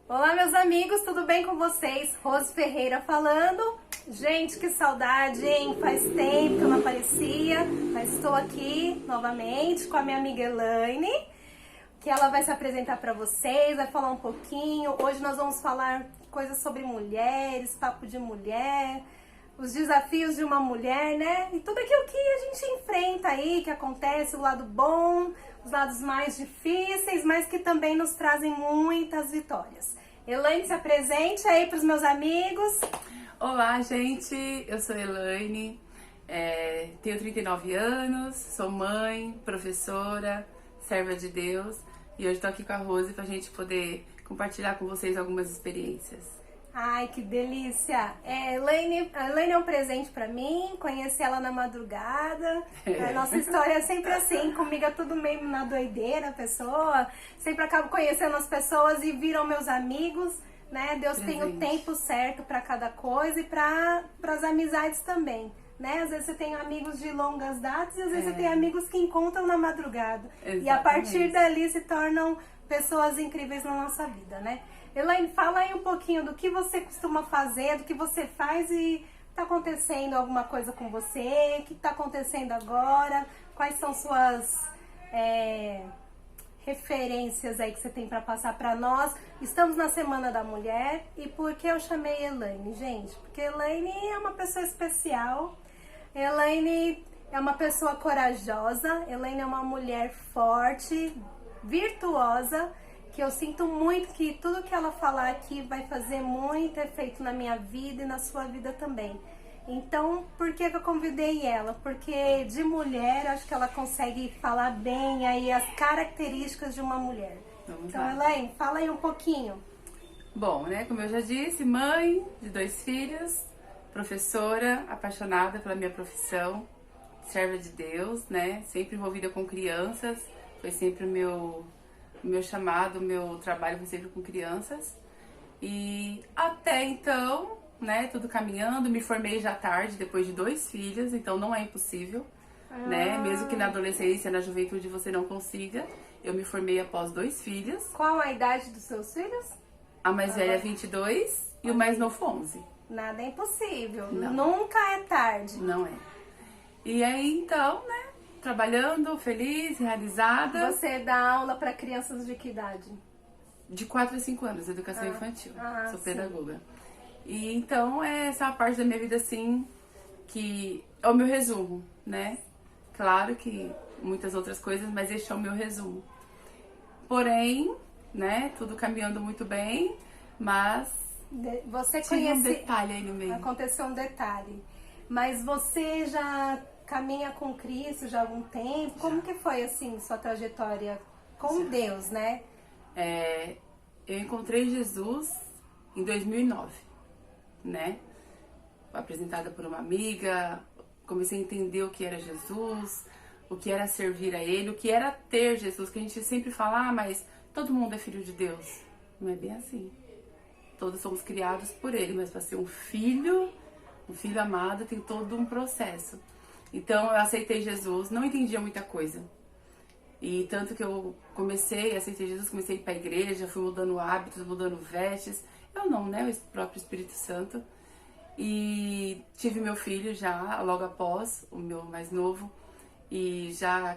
Olá, meus amigos, tudo bem com vocês? Rose Ferreira falando. Gente, que saudade, hein? Faz tempo que eu não aparecia, mas estou aqui novamente com a minha amiga Elaine, que ela vai se apresentar para vocês, vai falar um pouquinho. Hoje nós vamos falar coisas sobre mulheres, papo de mulher, os desafios de uma mulher, né? E tudo aquilo que a gente enfrenta aí, que acontece, o lado bom, os lados mais difíceis, mas que também nos trazem muitas vitórias. Elaine, se apresente aí para os meus amigos. Olá, gente, eu sou Elaine, tenho 39 anos, sou mãe, professora, serva de Deus e hoje estou aqui com a Rose para a gente poder compartilhar com vocês algumas experiências. Ai, que delícia! A Elaine é um presente pra mim, conheci ela na madrugada. A nossa história é sempre assim, comigo é tudo meio na doideira, a pessoa. Sempre acabo conhecendo as pessoas e viram meus amigos, né? Deus tem o tempo certo pra cada coisa e para as amizades também, né? Às vezes você tem amigos de longas datas e às vezes você tem amigos que encontram na madrugada. Exatamente. E a partir dali se tornam pessoas incríveis na nossa vida, né? Elaine, fala aí um pouquinho do que você costuma fazer, do que você faz e tá acontecendo alguma coisa com você, o que tá acontecendo agora, quais são suas referências aí que você tem para passar para nós. Estamos na Semana da Mulher e por que eu chamei Elaine, gente? Porque Elaine é uma pessoa especial, Elaine é uma pessoa corajosa, Elaine é uma mulher forte, virtuosa, que eu sinto muito que tudo que ela falar aqui vai fazer muito efeito na minha vida e na sua vida também. Então, por que eu convidei ela? Porque de mulher, acho que ela consegue falar bem aí as características de uma mulher. Então, Elaine, fala aí um pouquinho. Bom, né, como eu já disse, mãe de 2 filhos, professora, apaixonada pela minha profissão, serva de Deus, né, sempre envolvida com crianças, foi sempre o meu chamado, o meu trabalho foi sempre com crianças. E até então, né, tudo caminhando, me formei já tarde, depois de 2 filhos, então não é impossível, né? Mesmo que na adolescência, na juventude você não consiga, eu me formei após 2 filhos. Qual a idade dos seus filhos? A mais velha 22 e o mais novo 11. Nada é impossível, Não. Nunca é tarde. Não é. E aí então, né, trabalhando, feliz, realizada. Você dá aula para crianças de que idade? De 4 a 5 anos, educação infantil. Sou sim. pedagoga. E então essa é a parte da minha vida assim que é o meu resumo, né? Claro que muitas outras coisas, mas este é o meu resumo. Porém, né, tudo caminhando muito bem, mas Você tinha um conhece... detalhe aí no meio. Aconteceu um detalhe. Mas você já caminha com Cristo já há algum tempo? Como que foi, assim, sua trajetória com Deus, né? Eu encontrei Jesus em 2009, né? Apresentada por uma amiga, comecei a entender o que era Jesus, o que era servir a Ele, o que era ter Jesus, que a gente sempre fala, mas todo mundo é filho de Deus. Não é bem assim. Todos somos criados por Ele, mas para ser um filho amado tem todo um processo. Então eu aceitei Jesus, não entendia muita coisa. E tanto que eu aceitei Jesus, comecei a ir para a igreja, fui mudando hábitos, mudando vestes. Eu não, né? O próprio Espírito Santo. E tive meu filho já, logo após, o meu mais novo. E já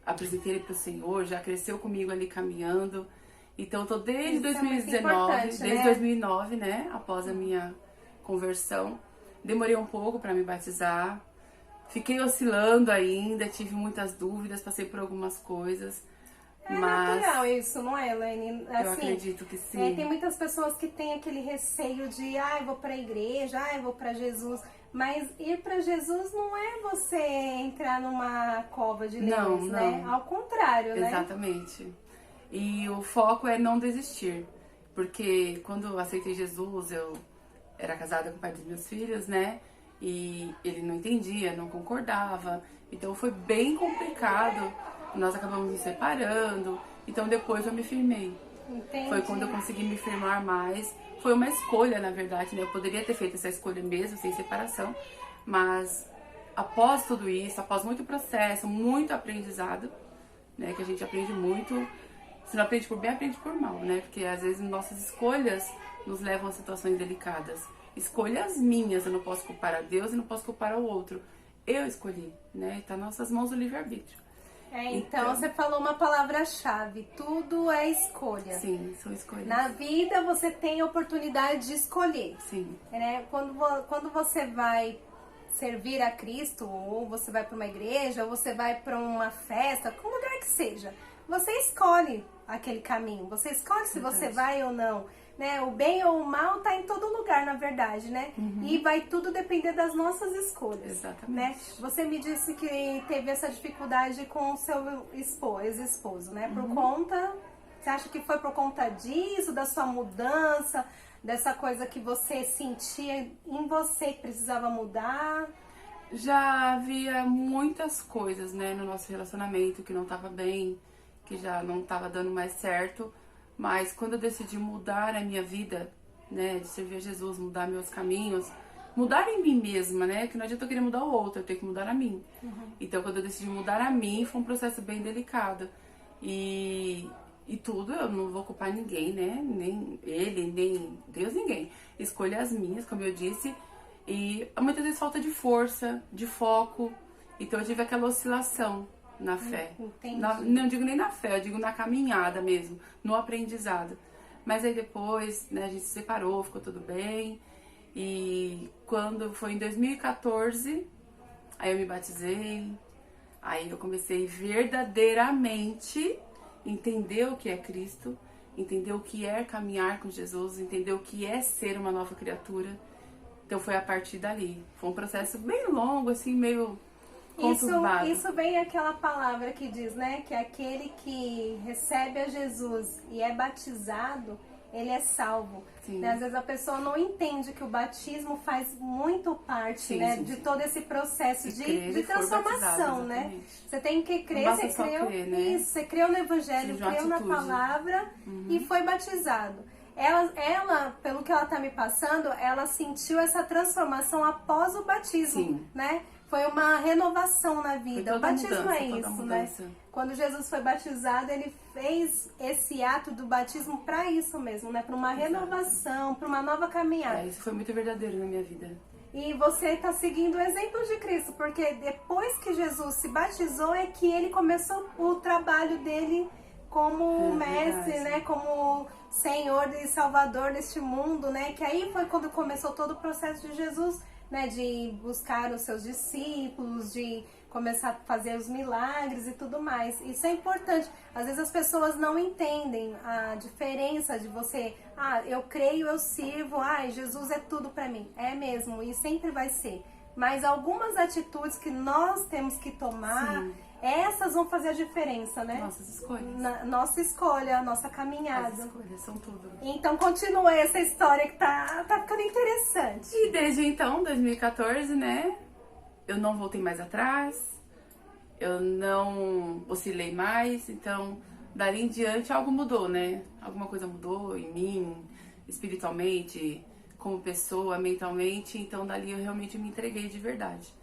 apresentei ele para o Senhor, já cresceu comigo ali caminhando. Então eu tô desde 2019, desde 2009, né? Após a minha conversão. Demorei um pouco para me batizar. Fiquei oscilando ainda, tive muitas dúvidas, passei por algumas coisas. Mas natural isso, não é, Elaine? Assim, eu acredito que sim. Tem muitas pessoas que têm aquele receio de, eu vou pra igreja, eu vou pra Jesus. Mas ir pra Jesus não é você entrar numa cova de leões, né? Ao contrário, né? Exatamente. E o foco é não desistir. Porque quando eu aceitei Jesus, eu era casada com o pai dos meus filhos, né? E ele não entendia, não concordava. Então foi bem complicado. Nós acabamos nos separando. Então depois eu me firmei. Entendi. Foi quando eu consegui me firmar mais. Foi uma escolha, na verdade, né? Eu poderia ter feito essa escolha mesmo, sem separação. Mas após tudo isso, após muito processo, muito aprendizado, né? Que a gente aprende muito, Se não aprende por bem, aprende por mal, né? Porque às vezes nossas escolhas nos levam a situações delicadas. Escolhas minhas, eu não posso culpar a Deus e não posso culpar ao outro. Eu escolhi, né? Tá nas nossas mãos o livre-arbítrio. Então você falou uma palavra-chave, tudo é escolha. Sim, são escolhas. Na vida você tem a oportunidade de escolher. Sim. Né? Quando você vai servir a Cristo, ou você vai para uma igreja, ou você vai para uma festa, qualquer lugar que seja, você escolhe aquele caminho, você escolhe se você vai ou não. Né? O bem ou o mal tá em todo lugar, na verdade, né? E vai tudo depender das nossas escolhas. Exatamente. Né? Você me disse que teve essa dificuldade com o seu ex-esposo, né? Por conta... Você acha que foi por conta disso, da sua mudança, dessa coisa que você sentia em você que precisava mudar? Já havia muitas coisas, né, no nosso relacionamento que não tava bem, que já não tava dando mais certo. Mas quando eu decidi mudar a minha vida, né, de servir a Jesus, mudar meus caminhos, mudar em mim mesma, né, que não adianta eu querer mudar o outro, eu tenho que mudar a mim. Então quando eu decidi mudar a mim, foi um processo bem delicado. E tudo, eu não vou culpar ninguém, né, nem ele, nem Deus, ninguém. Escolha as minhas, como eu disse, e muitas vezes falta de força, de foco. Então eu tive aquela oscilação na fé. Não digo nem na fé, eu digo na caminhada mesmo, no aprendizado. Mas aí depois, né, a gente se separou, ficou tudo bem. E quando foi em 2014, aí eu me batizei. Aí eu comecei verdadeiramente entender o que é Cristo, entender o que é caminhar com Jesus, entender o que é ser uma nova criatura. Então foi a partir dali. Foi um processo bem longo, assim, meio... Isso vem aquela palavra que diz, né, que aquele que recebe a Jesus e é batizado, ele é salvo. Né? Às vezes a pessoa não entende que o batismo faz muito parte, né, de todo esse processo de transformação, né? Você tem que crer, você creu, né? Isso, você creu no evangelho, creu na palavra e foi batizado. Ela, pelo que ela tá me passando, ela sentiu essa transformação após o batismo, né? Foi uma renovação na vida. O batismo é isso, né? Quando Jesus foi batizado, ele fez esse ato do batismo para isso mesmo, né? Para uma renovação, para uma nova caminhada. Isso foi muito verdadeiro na minha vida. E você está seguindo o exemplo de Cristo, porque depois que Jesus se batizou é que ele começou o trabalho dele como mestre, né? Como Senhor e Salvador deste mundo, né? Que aí foi quando começou todo o processo de Jesus, né, de buscar os seus discípulos, de começar a fazer os milagres e tudo mais. Isso é importante. Às vezes as pessoas não entendem a diferença de você, eu creio, eu sirvo, Jesus é tudo pra mim. É mesmo, e sempre vai ser. Mas algumas atitudes que nós temos que tomar, essas vão fazer a diferença, né? Nossas escolhas. Nossa escolha, nossa caminhada. As escolhas são tudo. Então continua essa história que tá ficando interessante. E desde então, 2014, né? Eu não voltei mais atrás. Eu não oscilei mais. Então, dali em diante, algo mudou, né? Alguma coisa mudou em mim, espiritualmente, como pessoa, mentalmente. Então, dali eu realmente me entreguei de verdade.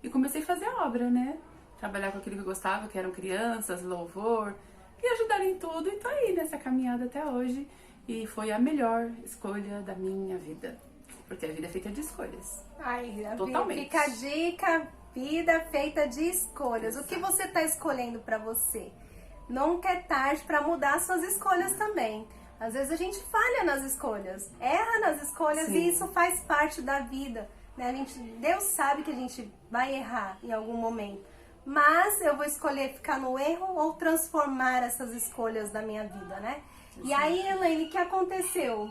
E comecei a fazer a obra, né? Trabalhar com aquilo que eu gostava, que eram crianças, louvor, e ajudar em tudo. E tô aí nessa caminhada até hoje. E foi a melhor escolha da minha vida. Porque a vida é feita de escolhas. Totalmente. Fica a dica, vida feita de escolhas. O que você tá escolhendo pra você? Nunca é tarde pra mudar suas escolhas também. Às vezes a gente falha nas escolhas, erra nas escolhas e isso faz parte da vida. Né? Deus sabe que a gente vai errar em algum momento. Mas eu vou escolher ficar no erro ou transformar essas escolhas da minha vida, né? E aí, Elaine, o que aconteceu?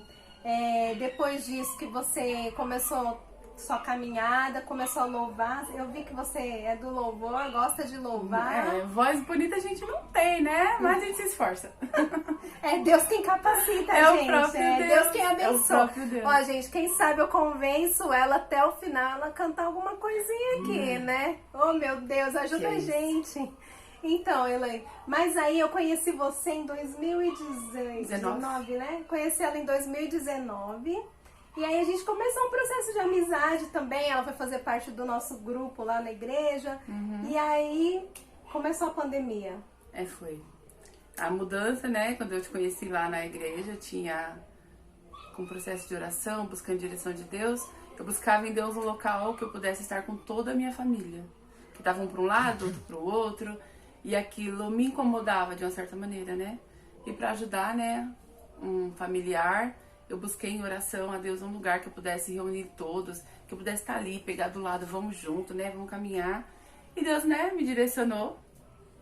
Depois disso que você começou sua caminhada, começou a louvar, eu vi que você é do louvor, gosta de louvar. Voz bonita a gente não tem, né? Mas a gente se esforça. É Deus quem capacita, gente. O próprio Deus. Deus quem abençoa. É o próprio Deus. Ó, gente, quem sabe eu convenço ela até o final, ela cantar alguma coisinha aqui, né? Oh, meu Deus, ajuda a gente. Então, Elaine, mas aí eu conheci você em 2019, né? Conheci ela em 2019. E aí a gente começou um processo de amizade também. Ela foi fazer parte do nosso grupo lá na igreja. E aí começou a pandemia. Foi. a mudança, né? Quando eu te conheci lá na igreja, eu tinha com processo de oração, buscando direção de Deus. Eu buscava em Deus um local que eu pudesse estar com toda a minha família, que estavam para um lado, outro para o outro, e aquilo me incomodava de uma certa maneira, né? E para ajudar, né, um familiar, eu busquei em oração a Deus um lugar que eu pudesse reunir todos, que eu pudesse estar ali, pegar do lado, vamos junto, né, vamos caminhar. E Deus, né, me direcionou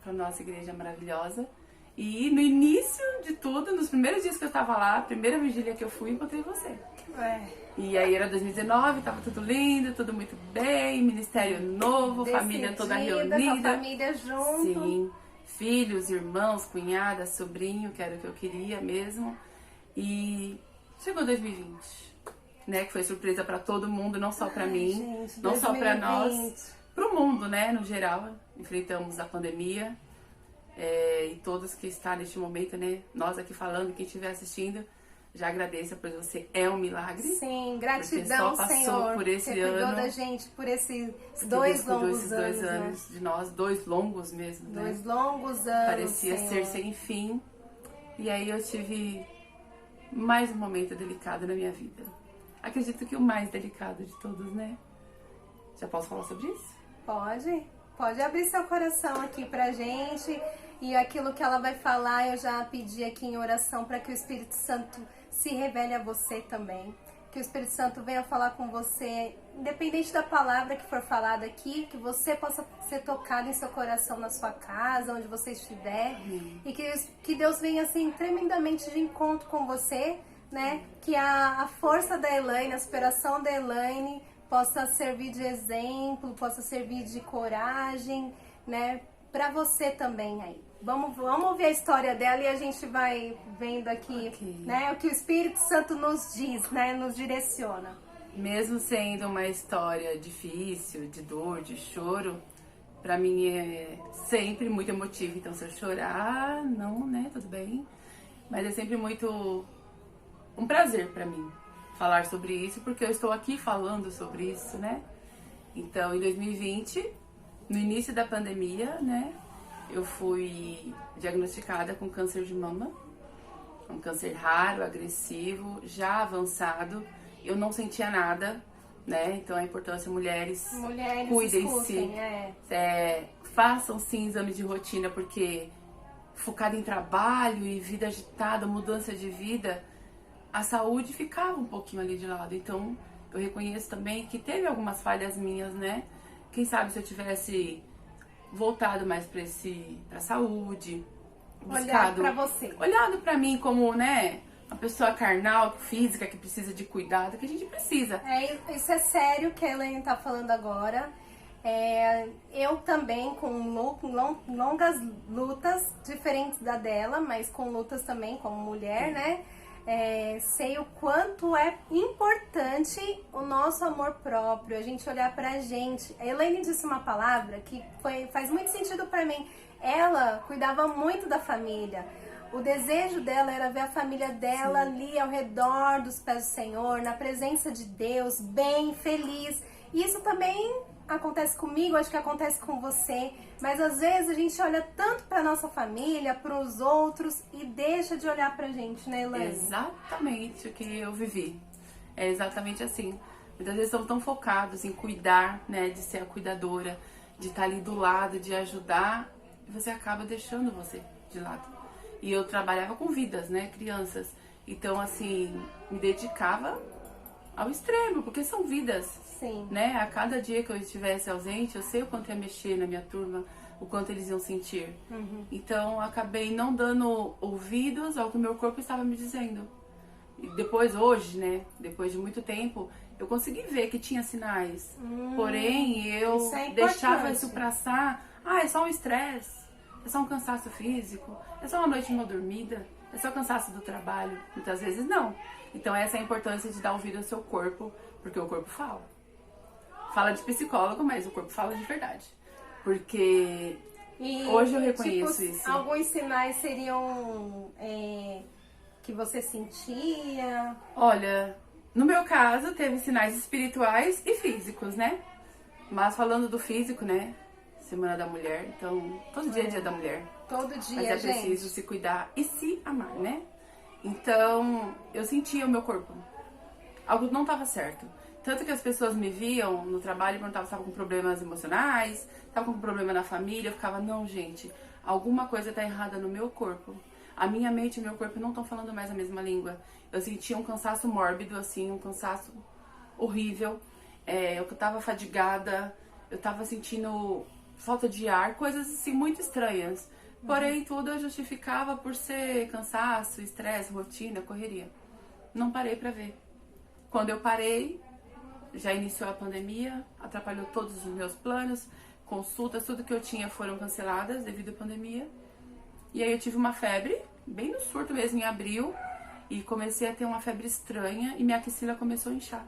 para nossa igreja maravilhosa. E no início de tudo, nos primeiros dias que eu tava lá, a primeira vigília que eu fui, encontrei você. E aí era 2019, tava tudo lindo, tudo muito bem, ministério novo, família toda reunida. Com a família junto. Sim, filhos, irmãos, cunhada, sobrinho, que era o que eu queria mesmo. E chegou 2020, né, que foi surpresa pra todo mundo, não só pra mim, gente, não 2020. só pra nós, pro mundo, né, no geral. Enfrentamos a pandemia. E todos que estão neste momento, né? Nós aqui falando, quem estiver assistindo, já agradeça, pois você é um milagre. Sim, gratidão, Senhor, por esse você ano, cuidou da gente por esses dois longos anos, né? de nós, 2 longos mesmo, né? 2 longos anos, Parecia Senhor. ser sem fim. E aí eu tive mais um momento delicado na minha vida. Acredito que o mais delicado de todos, né? Já posso falar sobre isso? Pode abrir seu coração aqui pra gente. E aquilo que ela vai falar, eu já pedi aqui em oração para que o Espírito Santo se revele a você também. Que o Espírito Santo venha falar com você, independente da palavra que for falada aqui, que você possa ser tocado em seu coração, na sua casa, onde você estiver. E que Deus venha assim tremendamente de encontro com você, né? Que a força da Elaine, a superação da Elaine possa servir de exemplo, possa servir de coragem, né? Para você também aí. Vamos ouvir a história dela e a gente vai vendo aqui, né, o que o Espírito Santo nos diz, né, nos direciona. Mesmo sendo uma história difícil, de dor, de choro, pra mim é sempre muito emotivo. Então, se eu chorar, não, né, tudo bem. Mas é sempre muito um prazer pra mim falar sobre isso, porque eu estou aqui falando sobre isso, né. Então, em 2020, no início da pandemia, né, eu fui diagnosticada com câncer de mama, um câncer raro, agressivo, já avançado. Eu não sentia nada, né? Então a importância, mulheres cuidem-se, façam sim exames de rotina, porque focada em trabalho e vida agitada, mudança de vida, a saúde ficava um pouquinho ali de lado. Então eu reconheço também que teve algumas falhas minhas, né? Quem sabe se eu tivesse voltado mais pra saúde, olhado pra você, olhado pra mim como, né, uma pessoa carnal, física, que precisa de cuidado, que a gente precisa. Isso é sério que a Elaine tá falando agora. Eu também com longas lutas, diferentes da dela, mas com lutas também como mulher, né? Sei o quanto é importante o nosso amor próprio, a gente olhar pra gente. A Elaine disse uma palavra que faz muito sentido pra mim. Ela cuidava muito da família. O desejo dela era ver a família dela ali ao redor dos pés do Senhor, na presença de Deus, bem, feliz. E isso também acontece comigo, acho que acontece com você, mas às vezes a gente olha tanto para nossa família, para os outros e deixa de olhar pra gente, né, Elaine? Exatamente o que eu vivi. É exatamente assim. Muitas vezes estamos tão focados em cuidar, né, de ser a cuidadora, de estar ali do lado, de ajudar, e você acaba deixando você de lado. E eu trabalhava com vidas, né, crianças. Então, assim, me dedicava ao extremo, porque são vidas. Sim. Né? A cada dia que eu estivesse ausente, eu sei o quanto ia mexer na minha turma, o quanto eles iam sentir. Então, acabei não dando ouvidos ao que o meu corpo estava me dizendo. E depois, hoje, né, depois de muito tempo, eu consegui ver que tinha sinais. Porém, eu deixava isso passar. É só um estresse, é só um cansaço físico, é só uma noite mal dormida, é só cansaço do trabalho. Muitas vezes não. Então essa é a importância de dar ouvido ao seu corpo, porque o corpo fala. Fala de psicólogo, mas o corpo fala de verdade. Porque hoje eu reconheço isso. Alguns sinais seriam que você sentia? Olha, no meu caso teve sinais espirituais e físicos, né? Mas falando do físico, né? Semana da Mulher, então todo dia é dia da mulher. Todo dia, Mas é gente. preciso se cuidar e se amar, né? Então, eu sentia o meu corpo. Algo não estava certo. Tanto que as pessoas me viam no trabalho e perguntavam se estava com problemas emocionais, estava com problema na família. Eu ficava, não, gente, alguma coisa está errada no meu corpo. A minha mente e o meu corpo não estão falando mais a mesma língua. Eu sentia um cansaço mórbido, assim, um cansaço horrível. Eu estava fadigada, eu estava sentindo falta de ar, coisas assim muito estranhas. Porém, tudo eu justificava por ser cansaço, estresse, rotina, correria. Não parei pra ver. Quando eu parei, já iniciou a pandemia, atrapalhou todos os meus planos, consultas, tudo que eu tinha foram canceladas devido à pandemia. E aí eu tive uma febre, bem no surto mesmo, em abril, e comecei a ter uma febre estranha e minha axila começou a inchar.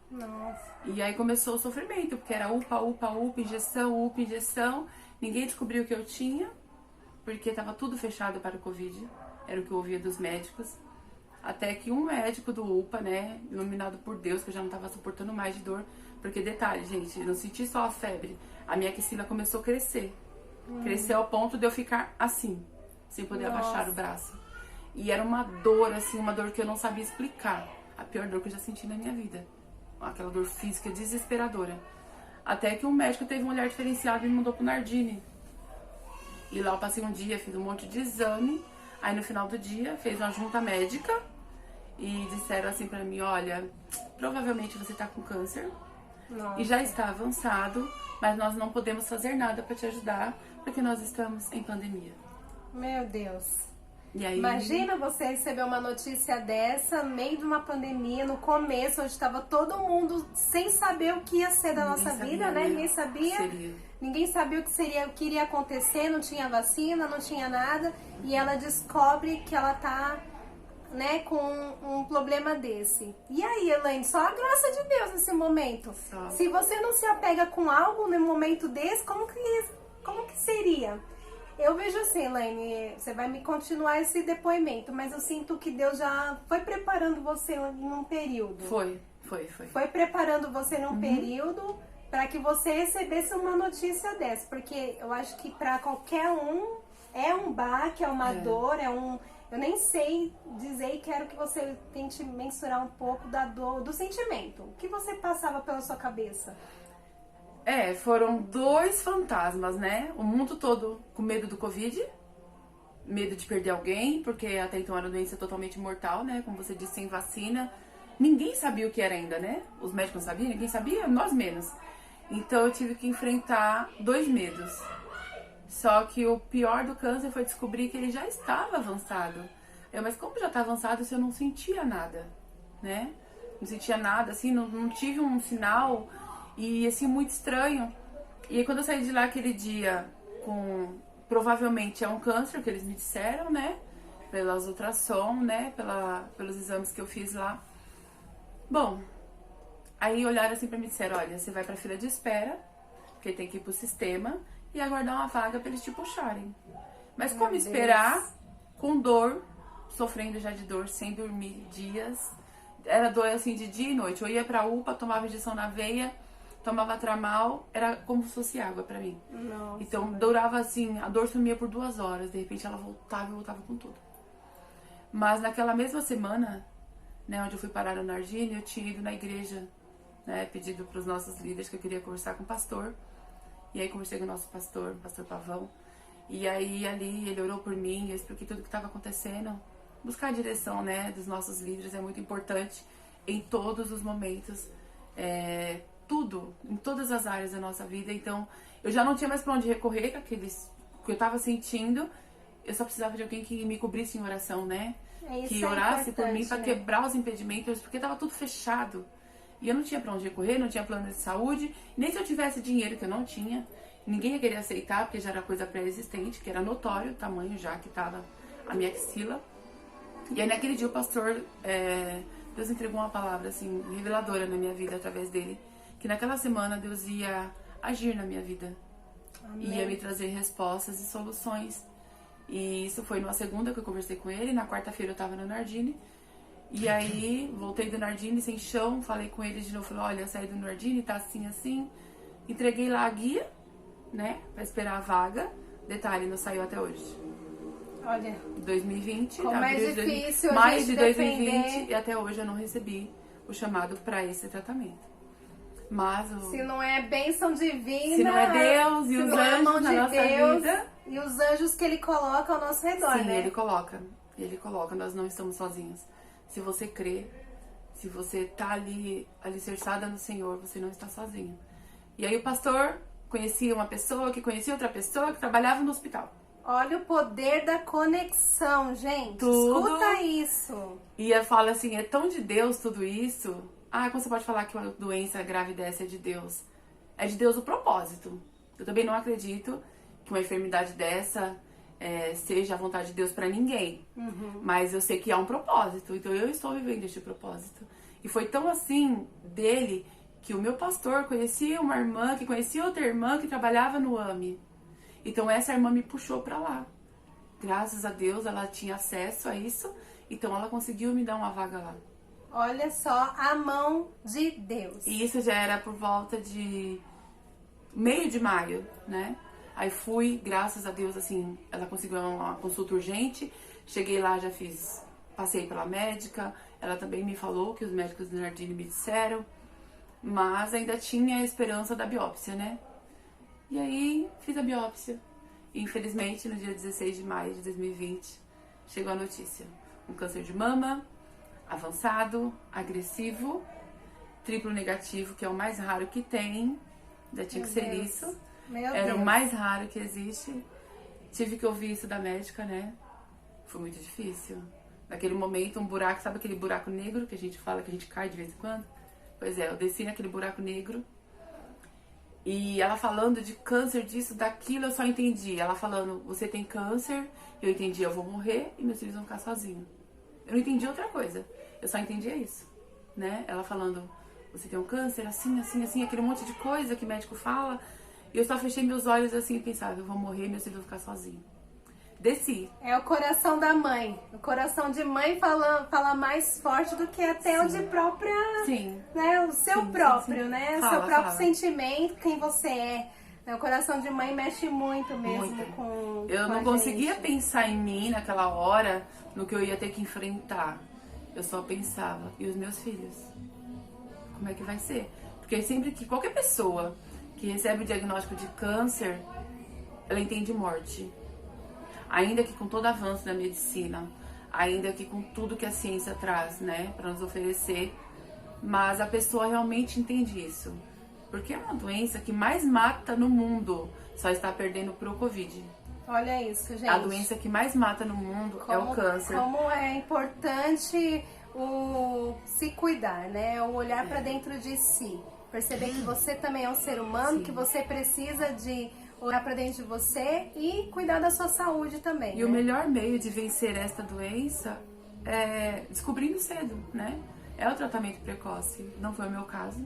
Nossa. E aí começou o sofrimento, porque era UPA, injeção. Ninguém descobriu o que eu tinha, porque estava tudo fechado para o Covid, era o que eu ouvia dos médicos. Até que um médico do UPA, né, iluminado por Deus, que eu já não estava suportando mais de dor, porque detalhe, gente, eu não senti só a febre, a minha axila começou a crescer. Cresceu ao ponto de eu ficar assim, sem poder abaixar o braço. E era uma dor, assim, uma dor que eu não sabia explicar. A pior dor que eu já senti na minha vida. Aquela dor física desesperadora. Até que um médico teve um olhar diferenciado e me mandou pro Nardini. E lá eu passei um dia, fiz um monte de exame. Aí no final do dia, fez uma junta médica. E disseram assim pra mim, olha, provavelmente você tá com câncer. Nossa. E já está avançado, mas nós não podemos fazer nada pra te ajudar, porque nós estamos em pandemia. Meu Deus. E aí, Imagina você receber uma notícia dessa no meio de uma pandemia, no começo, onde estava todo mundo sem saber o que ia ser da nossa vida, né? Ninguém sabia. Ninguém sabia o que seria, o que iria acontecer, não tinha vacina, não tinha nada. E ela descobre que ela tá, né, com um problema desse. E aí, Elaine, só a graça de Deus nesse momento. Só. Se você não se apega com algo num momento desse, como que seria? Eu vejo assim, Elaine, você vai me continuar esse depoimento, mas eu sinto que Deus já foi preparando você num período. Foi. Foi preparando você num período para que você recebesse uma notícia dessa, porque eu acho que para qualquer um é um baque, é uma dor, eu nem sei dizer e quero que você tente mensurar um pouco da dor, do sentimento. O que você passava pela sua cabeça? Foram dois fantasmas, né? O mundo todo com medo do Covid, medo de perder alguém, porque até então era uma doença totalmente mortal, né? Como você disse, sem vacina. Ninguém sabia o que era ainda, né? Os médicos não sabiam, ninguém sabia, nós menos. Então eu tive que enfrentar dois medos. Só que o pior do câncer foi descobrir que ele já estava avançado. Mas como já está avançado, se eu não sentia nada, né? Não sentia nada, assim, não tive um sinal. E assim, muito estranho. E aí quando eu saí de lá aquele dia com... Provavelmente é um câncer que eles me disseram, né? Pelas ultrassom, né? Pelos exames que eu fiz lá. Bom, aí olharam assim pra mim e disseram, olha, você vai pra fila de espera, porque tem que ir pro sistema, e aguardar uma vaga pra eles te puxarem. Mas como esperar, com dor, sofrendo já de dor, sem dormir dias. Era dor assim de dia e noite. Eu ia pra UPA, tomava injeção na veia, tomava tramal, era como se fosse água pra mim. Nossa, então durava assim, a dor sumia por 2 horas, de repente ela voltava e voltava com tudo. Mas naquela mesma semana, né, onde eu fui parar no Nardini, eu tinha ido na igreja, né, pedido pros nossos líderes que eu queria conversar com o pastor. E aí conversei com o nosso pastor, o pastor Pavão. E aí ali ele orou por mim, eu expliquei tudo o que estava acontecendo. Buscar a direção, né, dos nossos líderes é muito importante em todos os momentos. Tudo, em todas as áreas da nossa vida. Então, eu já não tinha mais pra onde recorrer com aqueles que eu tava sentindo. Eu só precisava de alguém que me cobrisse em oração, né? Que orasse por mim pra quebrar os impedimentos, porque tava tudo fechado. E eu não tinha pra onde recorrer, não tinha plano de saúde, nem se eu tivesse dinheiro, que eu não tinha. Ninguém ia querer aceitar, porque já era coisa pré-existente, que era notório o tamanho já que tava a minha axila. E aí naquele dia o pastor, Deus entregou uma palavra assim, reveladora na minha vida através dele. Que naquela semana Deus ia agir na minha vida. Amém. Ia me trazer respostas e soluções. E isso foi numa segunda que eu conversei com ele. Na quarta-feira eu tava no Nardini. E aí voltei do Nardini sem chão. Falei com ele de novo. Falei, olha, eu saí do Nardini, tá assim, assim. Entreguei lá a guia, né? Pra esperar a vaga. Detalhe, não saiu até hoje. Olha, 2020, como é abril de difícil a maio gente de 2020 defender. e até hoje eu não recebi o chamado para esse tratamento. Mas Se não é bênção divina, se não é Deus e se os não é a mão anjos na de nossa Deus vida, e os anjos que ele coloca ao nosso redor, sim, né? ele coloca, nós não estamos sozinhos. Se você crê, se você tá ali alicerçada no Senhor, você não está sozinho. E aí o pastor conhecia uma pessoa que conhecia outra pessoa que trabalhava no hospital. Olha o poder da conexão, gente. Tudo. Escuta isso. E eu falo assim, é tão de Deus tudo isso. Ah, como você pode falar que uma doença grave dessa é de Deus? É de Deus o propósito. Eu também não acredito que uma enfermidade dessa seja a vontade de Deus pra ninguém. Mas eu sei que há um propósito. Então eu estou vivendo este propósito. E foi tão assim dele que o meu pastor conhecia uma irmã que conhecia outra irmã que trabalhava no AME. Então essa irmã me puxou pra lá. Graças a Deus ela tinha acesso a isso. Então ela conseguiu me dar uma vaga lá. Olha só a mão de Deus. E isso já era por volta de meio de maio, né? Aí fui, graças a Deus, assim, ela conseguiu uma consulta urgente. Cheguei lá, já passei pela médica. Ela também me falou que os médicos do Jardine me disseram. Mas ainda tinha a esperança da biópsia, né? E aí fiz a biópsia. E infelizmente, no dia 16 de maio de 2020, chegou a notícia. Um câncer de mama, avançado, agressivo, triplo negativo, que é o mais raro que tem. Ainda tinha que ser isso. Era o mais raro que existe. Tive que ouvir isso da médica, né? Foi muito difícil. Naquele momento, um buraco, sabe aquele buraco negro que a gente fala que a gente cai de vez em quando? Pois é, eu desci naquele buraco negro. E ela falando de câncer, disso, daquilo, eu só entendi. Ela falando, você tem câncer, eu entendi, eu vou morrer e meus filhos vão ficar sozinhos. Eu não entendi outra coisa. Eu só entendia isso, né? Ela falando, você tem um câncer, assim, assim, assim, aquele monte de coisa que o médico fala. E eu só fechei meus olhos assim e pensava, eu vou morrer e meus filhos vão ficar sozinhos. Desci. É o coração da mãe. O coração de mãe fala mais forte do que até o de própria... Sim. Né? O seu próprio, sim. né? O Fala, seu próprio fala. sentimento, quem você é. O coração de mãe mexe muito mesmo Muito. com Eu com não a conseguia gente. pensar em mim naquela hora, no que eu ia ter que enfrentar. Eu só pensava, e os meus filhos? Como é que vai ser? Porque sempre que qualquer pessoa que recebe o diagnóstico de câncer, ela entende morte. Ainda que com todo avanço da medicina, ainda que com tudo que a ciência traz, né, para nos oferecer, mas a pessoa realmente entende isso. Porque é uma doença que mais mata no mundo, só está perdendo pro Covid. Olha isso, gente. A doença que mais mata no mundo é o câncer. Como é importante o se cuidar, né? O olhar para dentro de si. Perceber que você também é um ser humano, Sim. que você precisa de olhar para dentro de você e cuidar da sua saúde também. E o melhor meio de vencer esta doença é descobrindo cedo, né? É o tratamento precoce. Não foi o meu caso,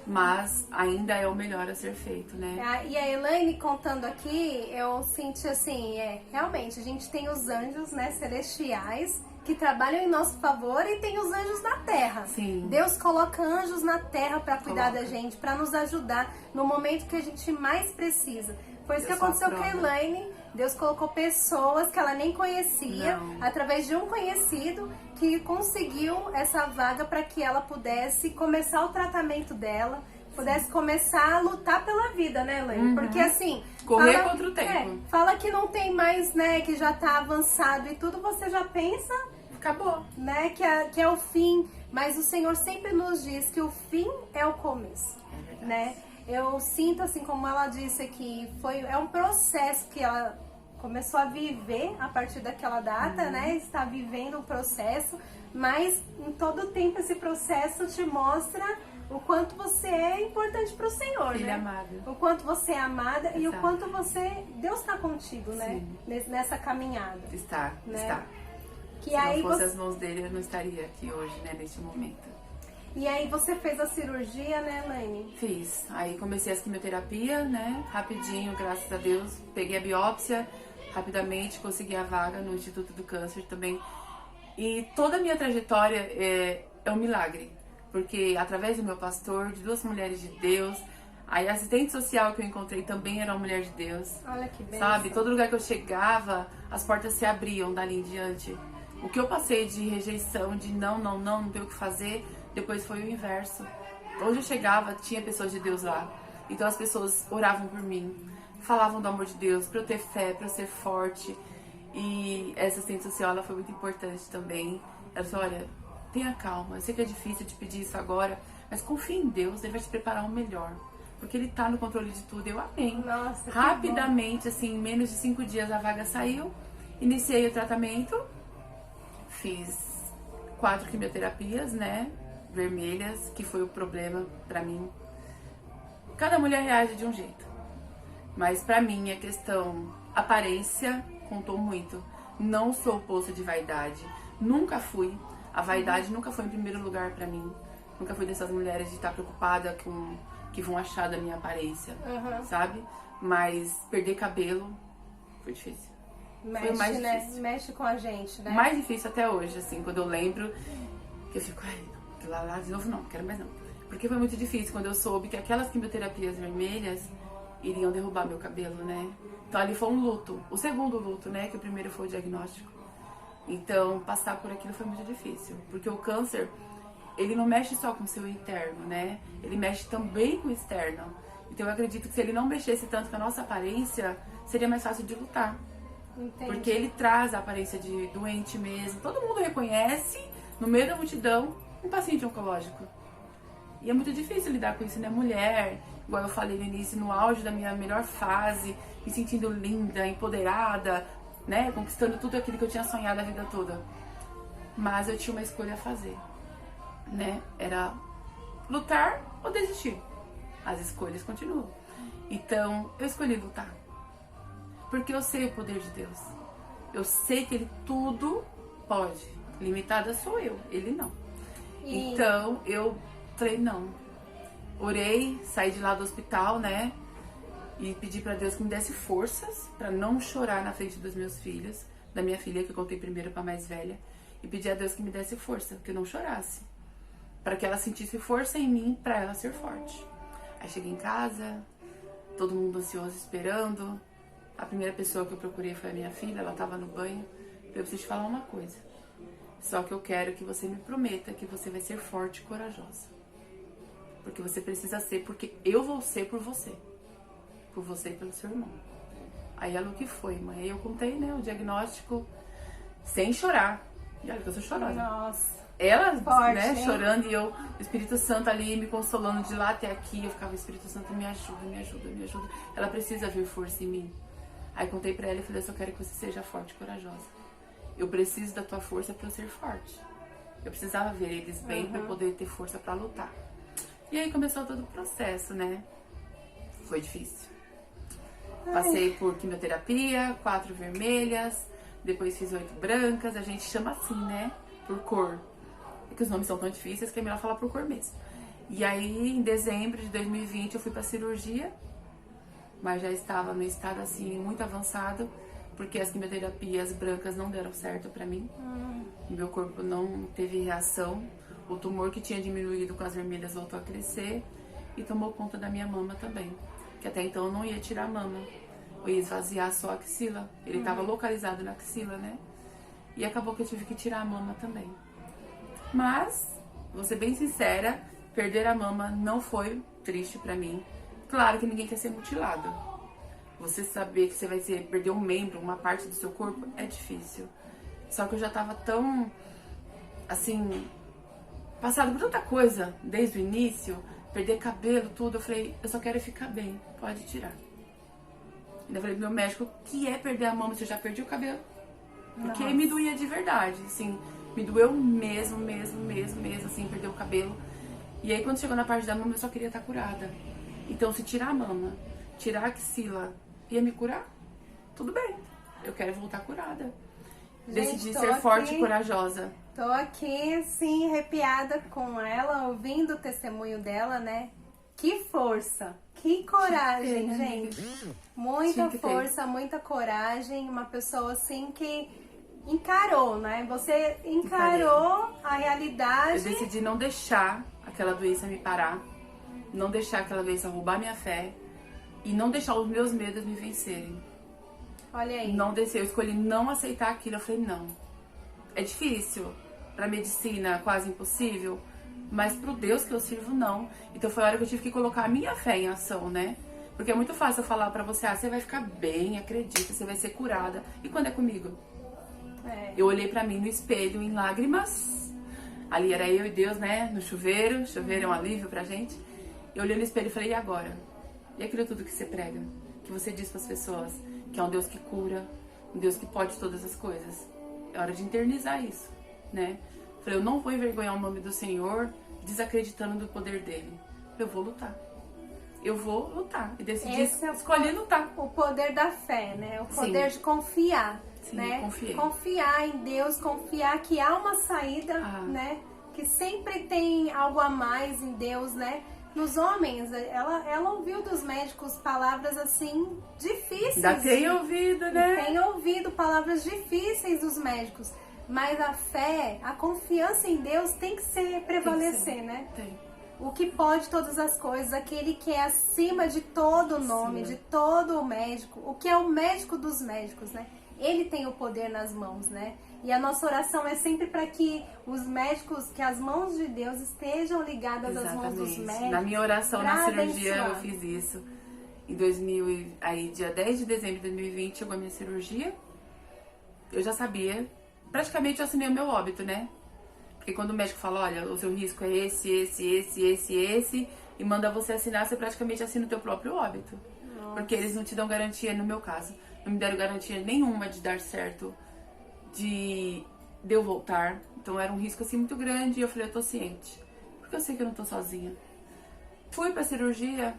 mas ainda é o melhor a ser feito, né? E a Elaine contando aqui, eu senti assim, realmente, a gente tem os anjos, né, celestiais, que trabalham em nosso favor e tem os anjos na terra. Sim. Deus coloca anjos na terra para cuidar Coloca. da gente, para nos ajudar no momento que a gente mais precisa. Foi isso que Deus só aconteceu com a aprova. Elaine. Deus colocou pessoas que ela nem conhecia, Não. através de um conhecido, que conseguiu essa vaga para que ela pudesse começar o tratamento dela, pudesse começar a lutar pela vida, né, Elaine? Porque assim... Correr contra o tempo. Fala que não tem mais, né, que já tá avançado e tudo, você já pensa, Acabou. né, que é o fim. Mas o Senhor sempre nos diz que o fim é o começo, né? Eu sinto, assim, como ela disse aqui, é um processo que ela começou a viver a partir daquela data, né? Está vivendo um processo, mas em todo tempo esse processo te mostra o quanto você é importante para o Senhor, Filha né? amada. O quanto você é amada e o Exato. quanto Deus está contigo, né? Nessa caminhada. Está, Né? está. Que Se aí não fosse você... as mãos dele, eu não estaria aqui hoje, né, neste momento. E aí você fez a cirurgia, né, Elaine? Fiz. Aí comecei as quimioterapia, né? Rapidinho, graças a Deus. Peguei a biópsia, rapidamente consegui a vaga no Instituto do Câncer também. E toda a minha trajetória é um milagre. Porque através do meu pastor, de duas mulheres de Deus, Aí a assistente social que eu encontrei também era uma mulher de Deus. Olha que bênção. Sabe? Todo lugar que eu chegava, as portas se abriam dali em diante. O que eu passei de rejeição, de não tem o que fazer, depois foi o inverso. Onde eu chegava, tinha pessoas de Deus lá. Então as pessoas oravam por mim, falavam do amor de Deus, pra eu ter fé, pra eu ser forte. E essa assistente social, ela foi muito importante também. Ela falou, olha, tenha calma, eu sei que é difícil te pedir isso agora, mas confie em Deus, Ele vai te preparar o melhor. Porque Ele tá no controle de tudo. Eu amei. Nossa, rapidamente, assim, em menos de 5 dias a vaga saiu. Iniciei o tratamento. Fiz 4 quimioterapias, né? Vermelhas, que foi o problema pra mim. Cada mulher reage de um jeito. Mas pra mim a questão aparência contou muito. Não sou poça de vaidade. Nunca fui. A vaidade nunca foi em primeiro lugar pra mim. Nunca fui dessas mulheres de estar preocupada com que vão achar da minha aparência, sabe? Mas perder cabelo foi difícil. Mexe, foi mais né? difícil. Mexe com a gente, né? Mais difícil até hoje, assim, quando eu lembro, que eu fico, ai, não, lá de novo não quero mais não. Porque foi muito difícil quando eu soube que aquelas quimioterapias vermelhas iriam derrubar meu cabelo, né? Então ali foi um luto, o segundo luto, né? Que o primeiro foi o diagnóstico. Então passar por aquilo foi muito difícil, porque o câncer, ele não mexe só com o seu interno, né? Ele mexe também com o externo. Então eu acredito que se ele não mexesse tanto com a nossa aparência, seria mais fácil de lutar. Entendi. Porque ele traz a aparência de doente mesmo. Todo mundo reconhece, no meio da multidão, um paciente oncológico. E é muito difícil lidar com isso, né? Mulher, igual eu falei no início, no auge da minha melhor fase, me sentindo linda, empoderada, né? Conquistando tudo aquilo que eu tinha sonhado a vida toda. Mas eu tinha uma escolha a fazer, né? Era lutar ou desistir. As escolhas continuam. Então, eu escolhi lutar. Porque eu sei o poder de Deus. Eu sei que Ele tudo pode. Limitada sou eu, Ele não. Então, eu falei, não. Orei, saí de lá do hospital, né? E pedi pra Deus que me desse forças pra não chorar na frente dos meus filhos. Da minha filha, que eu contei primeiro pra mais velha. E pedi a Deus que me desse força, que eu não chorasse. Pra que ela sentisse força em mim, pra ela ser forte. Aí cheguei em casa, todo mundo ansioso, esperando. A primeira pessoa que eu procurei foi a minha filha, ela tava no banho. Eu preciso te falar uma coisa. Só que eu quero que você me prometa que você vai ser forte e corajosa. Porque você precisa ser, porque eu vou ser por você. Por você e pelo seu irmão. Aí ela, o que foi, mãe? Aí eu contei, né, o diagnóstico sem chorar. E olha que eu sou chorosa. Nossa. Ela, Forte, né, hein? chorando e eu, o Espírito Santo ali me consolando de lá até aqui. Eu ficava, Espírito Santo, me ajuda, me ajuda, me ajuda. Ela precisa ver força em mim. Aí contei pra ela e falei, eu só quero que você seja forte e corajosa. Eu preciso da tua força pra eu ser forte. Eu precisava ver eles bem pra eu poder ter força pra lutar. E aí começou todo o processo, né? Foi difícil. Passei por quimioterapia, 4 vermelhas, depois fiz 8 brancas. A gente chama assim, né? Por cor. É que os nomes são tão difíceis que é melhor falar por cor mesmo. E aí, em dezembro de 2020, eu fui pra cirurgia. Mas já estava no estado, assim, muito avançado. Porque as quimioterapias brancas não deram certo pra mim. Meu corpo não teve reação. O tumor que tinha diminuído com as vermelhas voltou a crescer. E tomou conta da minha mama também. Que até então eu não ia tirar a mama. Eu ia esvaziar só a axila. Ele estava localizado na axila, né? E acabou que eu tive que tirar a mama também. Mas, vou ser bem sincera, perder a mama não foi triste pra mim. Claro que ninguém quer ser mutilado. Você saber que você vai perder um membro, uma parte do seu corpo, é difícil. Só que eu já tava tão, assim, passado por tanta coisa desde o início, perder cabelo, tudo. Eu falei, eu só quero ficar bem, pode tirar. Ainda falei pro meu médico, o que é perder a mama se eu já perdi o cabelo? Porque me doía de verdade, assim, me doeu mesmo, assim, perder o cabelo. E aí quando chegou na parte da mama eu só queria estar curada. Então se tirar a mama, tirar a axila, ia me curar? Tudo bem, eu quero voltar curada. Decidi ser forte e corajosa. Tô aqui, assim, arrepiada com ela, ouvindo o testemunho dela, né? Que força, que coragem, gente. Muita força, muita coragem. Uma pessoa, assim, que encarou, né? Você encarou a realidade. Eu decidi não deixar aquela doença me parar. não deixar aquela doença roubar minha fé e não deixar os meus medos me vencerem. Olha aí. Não descer, eu escolhi não aceitar aquilo. Eu falei, não. É difícil, pra medicina quase impossível, mas pro Deus que eu sirvo, não. Então foi a hora que eu tive que colocar a minha fé em ação, né? Porque é muito fácil eu falar pra você, você vai ficar bem, acredita, você vai ser curada. E quando é comigo? Eu olhei pra mim no espelho em lágrimas. Ali era eu e Deus, né? No chuveiro. Chuveiro é um alívio pra gente. Eu olhei no espelho e falei, e agora? E aquilo tudo que você prega? Que você diz pras pessoas? Que é um Deus que cura, um Deus que pode todas as coisas. É hora de internizar isso, né? Falei, eu não vou envergonhar o nome do Senhor desacreditando do poder dele. Eu vou lutar. Eu vou lutar. E decidi escolher lutar. O poder da fé, né? O poder de confiar. Sim, né? confiei. Confiar em Deus, confiar que há uma saída, né? Que sempre tem algo a mais em Deus, né? Nos homens, ela ouviu dos médicos palavras assim difíceis. Ainda tem ouvido, né? Tem ouvido palavras difíceis dos médicos. Mas a fé, a confiança em Deus tem que prevalecer, né? Tem. O que pode todas as coisas, aquele que é acima de todo nome, de todo o médico, o que é o médico dos médicos, né? Ele tem o poder nas mãos, né? E a nossa oração é sempre para que os médicos, que as mãos de Deus estejam ligadas às mãos dos médicos. Na minha oração na cirurgia abençoar. eu fiz isso. Em dia 10 de dezembro de 2020 chegou a minha cirurgia. Eu já sabia. Praticamente eu assinei o meu óbito, né? Porque quando o médico fala, olha, o seu risco é esse, e manda você assinar, você praticamente assina o teu próprio óbito. Nossa. Porque eles não te dão garantia, no meu caso. Não me deram garantia nenhuma de dar certo, de eu voltar. Então era um risco assim muito grande e eu falei, eu tô ciente. Porque eu sei que eu não tô sozinha. Fui pra cirurgia,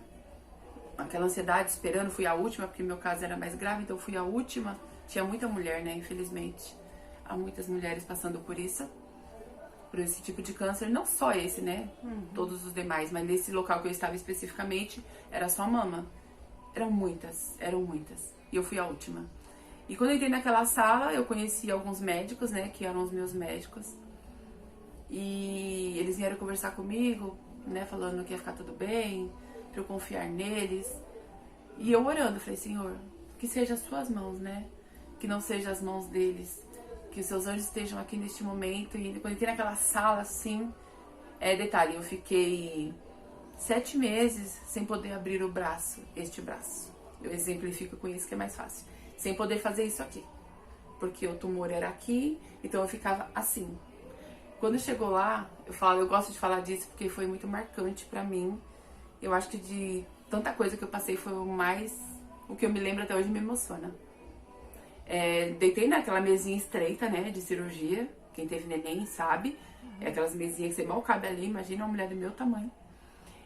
aquela ansiedade, esperando, fui a última, porque meu caso era mais grave, então fui a última. Tinha muita mulher, né, infelizmente. Há muitas mulheres passando por isso, por esse tipo de câncer. Não só esse, né, todos os demais, mas nesse local que eu estava especificamente, era só mama. Eram muitas. E eu fui a última. E quando eu entrei naquela sala, eu conheci alguns médicos, né, que eram os meus médicos. E eles vieram conversar comigo, né, falando que ia ficar tudo bem, pra eu confiar neles. E eu orando, falei, Senhor, que seja as suas mãos, né, que não seja as mãos deles, que os seus anjos estejam aqui neste momento. E quando eu entrei naquela sala, assim, detalhe, eu fiquei 7 meses sem poder abrir o braço, este braço. Eu exemplifico com isso que é mais fácil. Sem poder fazer isso aqui. Porque o tumor era aqui, então eu ficava assim. Quando chegou lá, eu gosto de falar disso porque foi muito marcante pra mim. Eu acho que de tanta coisa que eu passei foi o que eu me lembro até hoje me emociona. Deitei naquela mesinha estreita, né, de cirurgia. Quem teve neném sabe. É aquelas mesinhas que você mal cabe ali, imagina uma mulher do meu tamanho.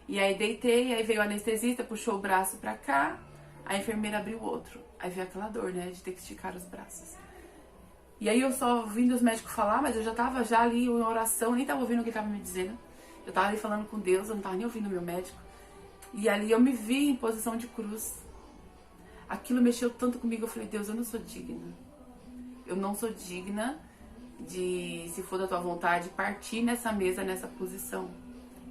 E aí deitei, aí veio o anestesista, puxou o braço pra cá. A enfermeira abriu o outro. Aí veio aquela dor, né, de ter que esticar os braços. E aí eu só ouvindo os médicos falar, mas eu já tava ali em oração, nem tava ouvindo o que tava me dizendo. Eu tava ali falando com Deus, eu não tava nem ouvindo o meu médico. E ali eu me vi em posição de cruz. Aquilo mexeu tanto comigo, eu falei, Deus, eu não sou digna. Eu não sou digna de, se for da tua vontade, partir nessa mesa, nessa posição.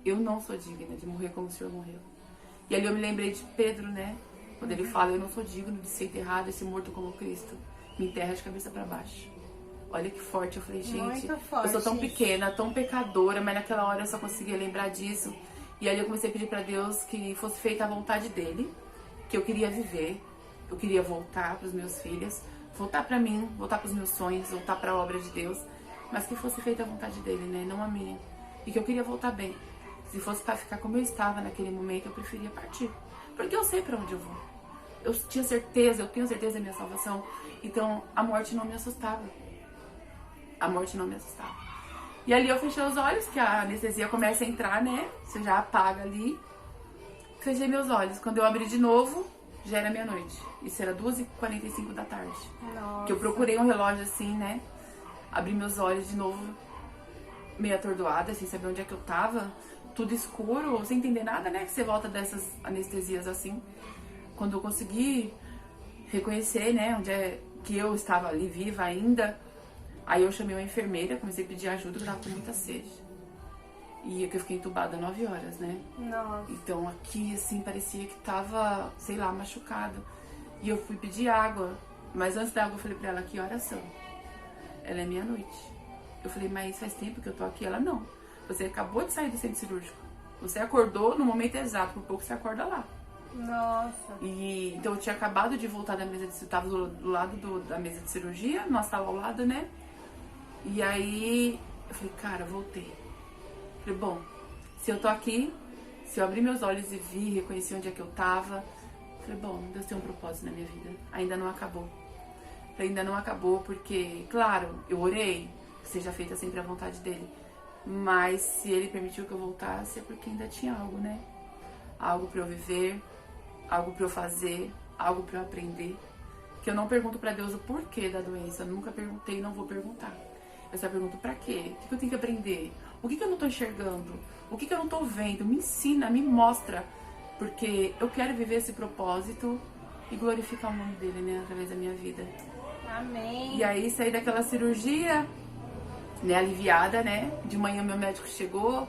Eu não sou digna de morrer como o Senhor morreu. E ali eu me lembrei de Pedro, né? Quando ele fala, eu não sou digno de ser enterrado e ser morto como Cristo. Me enterra de cabeça para baixo. Olha que forte. Eu falei, gente, eu sou tão pequena, tão pecadora, mas naquela hora eu só conseguia lembrar disso. E ali eu comecei a pedir para Deus que fosse feita a vontade dele, que eu queria viver, eu queria voltar para os meus filhos, voltar para mim, voltar para os meus sonhos, voltar para a obra de Deus, mas que fosse feita a vontade dele, né, não a minha. E que eu queria voltar bem. Se fosse para ficar como eu estava naquele momento, eu preferia partir. Porque eu sei para onde eu vou. Eu tenho certeza da minha salvação. Então, a morte não me assustava. A morte não me assustava. E ali eu fechei os olhos, que a anestesia começa a entrar, né? Você já apaga ali. Fechei meus olhos. Quando eu abri de novo, já era meia-noite. Isso era 2h45 da tarde. Nossa. Que eu procurei um relógio assim, né? Abri meus olhos de novo, meio atordoada, sem saber onde é que eu tava. Tudo escuro, sem entender nada, né? Que você volta dessas anestesias assim. Quando eu consegui reconhecer, né, onde é que eu estava ali viva ainda, aí eu chamei uma enfermeira, comecei a pedir ajuda, porque eu tava com muita sede. E eu fiquei entubada 9 horas, né? Nossa. Então aqui, assim, parecia que tava, sei lá, machucado. E eu fui pedir água. Mas antes da água eu falei pra ela, que horas são? Ela é meia-noite. Eu falei, mas faz tempo que eu tô aqui? Ela, não. Você acabou de sair do centro cirúrgico. Você acordou no momento exato, por pouco você acorda lá. Nossa. E então eu tinha acabado de voltar da mesa de cirurgia, tava do lado da mesa de cirurgia, nós tava ao lado, né? E aí eu falei, cara, voltei. Falei, bom, se eu tô aqui, se eu abrir meus olhos e vi, reconheci onde é que eu tava, falei, bom, Deus tem um propósito na minha vida. Ainda não acabou. Falei, ainda não acabou porque, claro, eu orei, que seja feita sempre a vontade dele. Mas se ele permitiu que eu voltasse é porque ainda tinha algo, né? Algo pra eu viver, algo pra eu fazer, algo pra eu aprender. Que eu não pergunto pra Deus o porquê da doença. Eu nunca perguntei e não vou perguntar. Eu só pergunto pra quê? O que eu tenho que aprender? O que eu não tô enxergando? O que eu não tô vendo? Me ensina, me mostra. Porque eu quero viver esse propósito e glorificar o nome dele, né? Através da minha vida. Amém. E aí saí daquela cirurgia, né? Aliviada, né? De manhã meu médico chegou.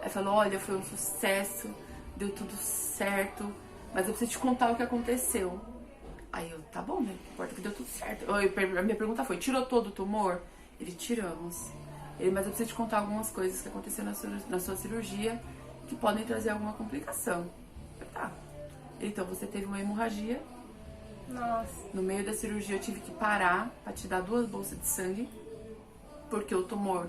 Aí falou, olha, foi um sucesso. Deu tudo certo. Mas eu preciso te contar o que aconteceu. Aí eu, tá bom, né? Importa que deu tudo certo. A minha pergunta foi, tirou todo o tumor? Ele, tiramos. Ele, mas eu preciso te contar algumas coisas que aconteceram na sua cirurgia que podem trazer alguma complicação. Eu, tá. Então, você teve uma hemorragia. Nossa. No meio da cirurgia eu tive que parar pra te dar 2 bolsas de sangue. Porque o tumor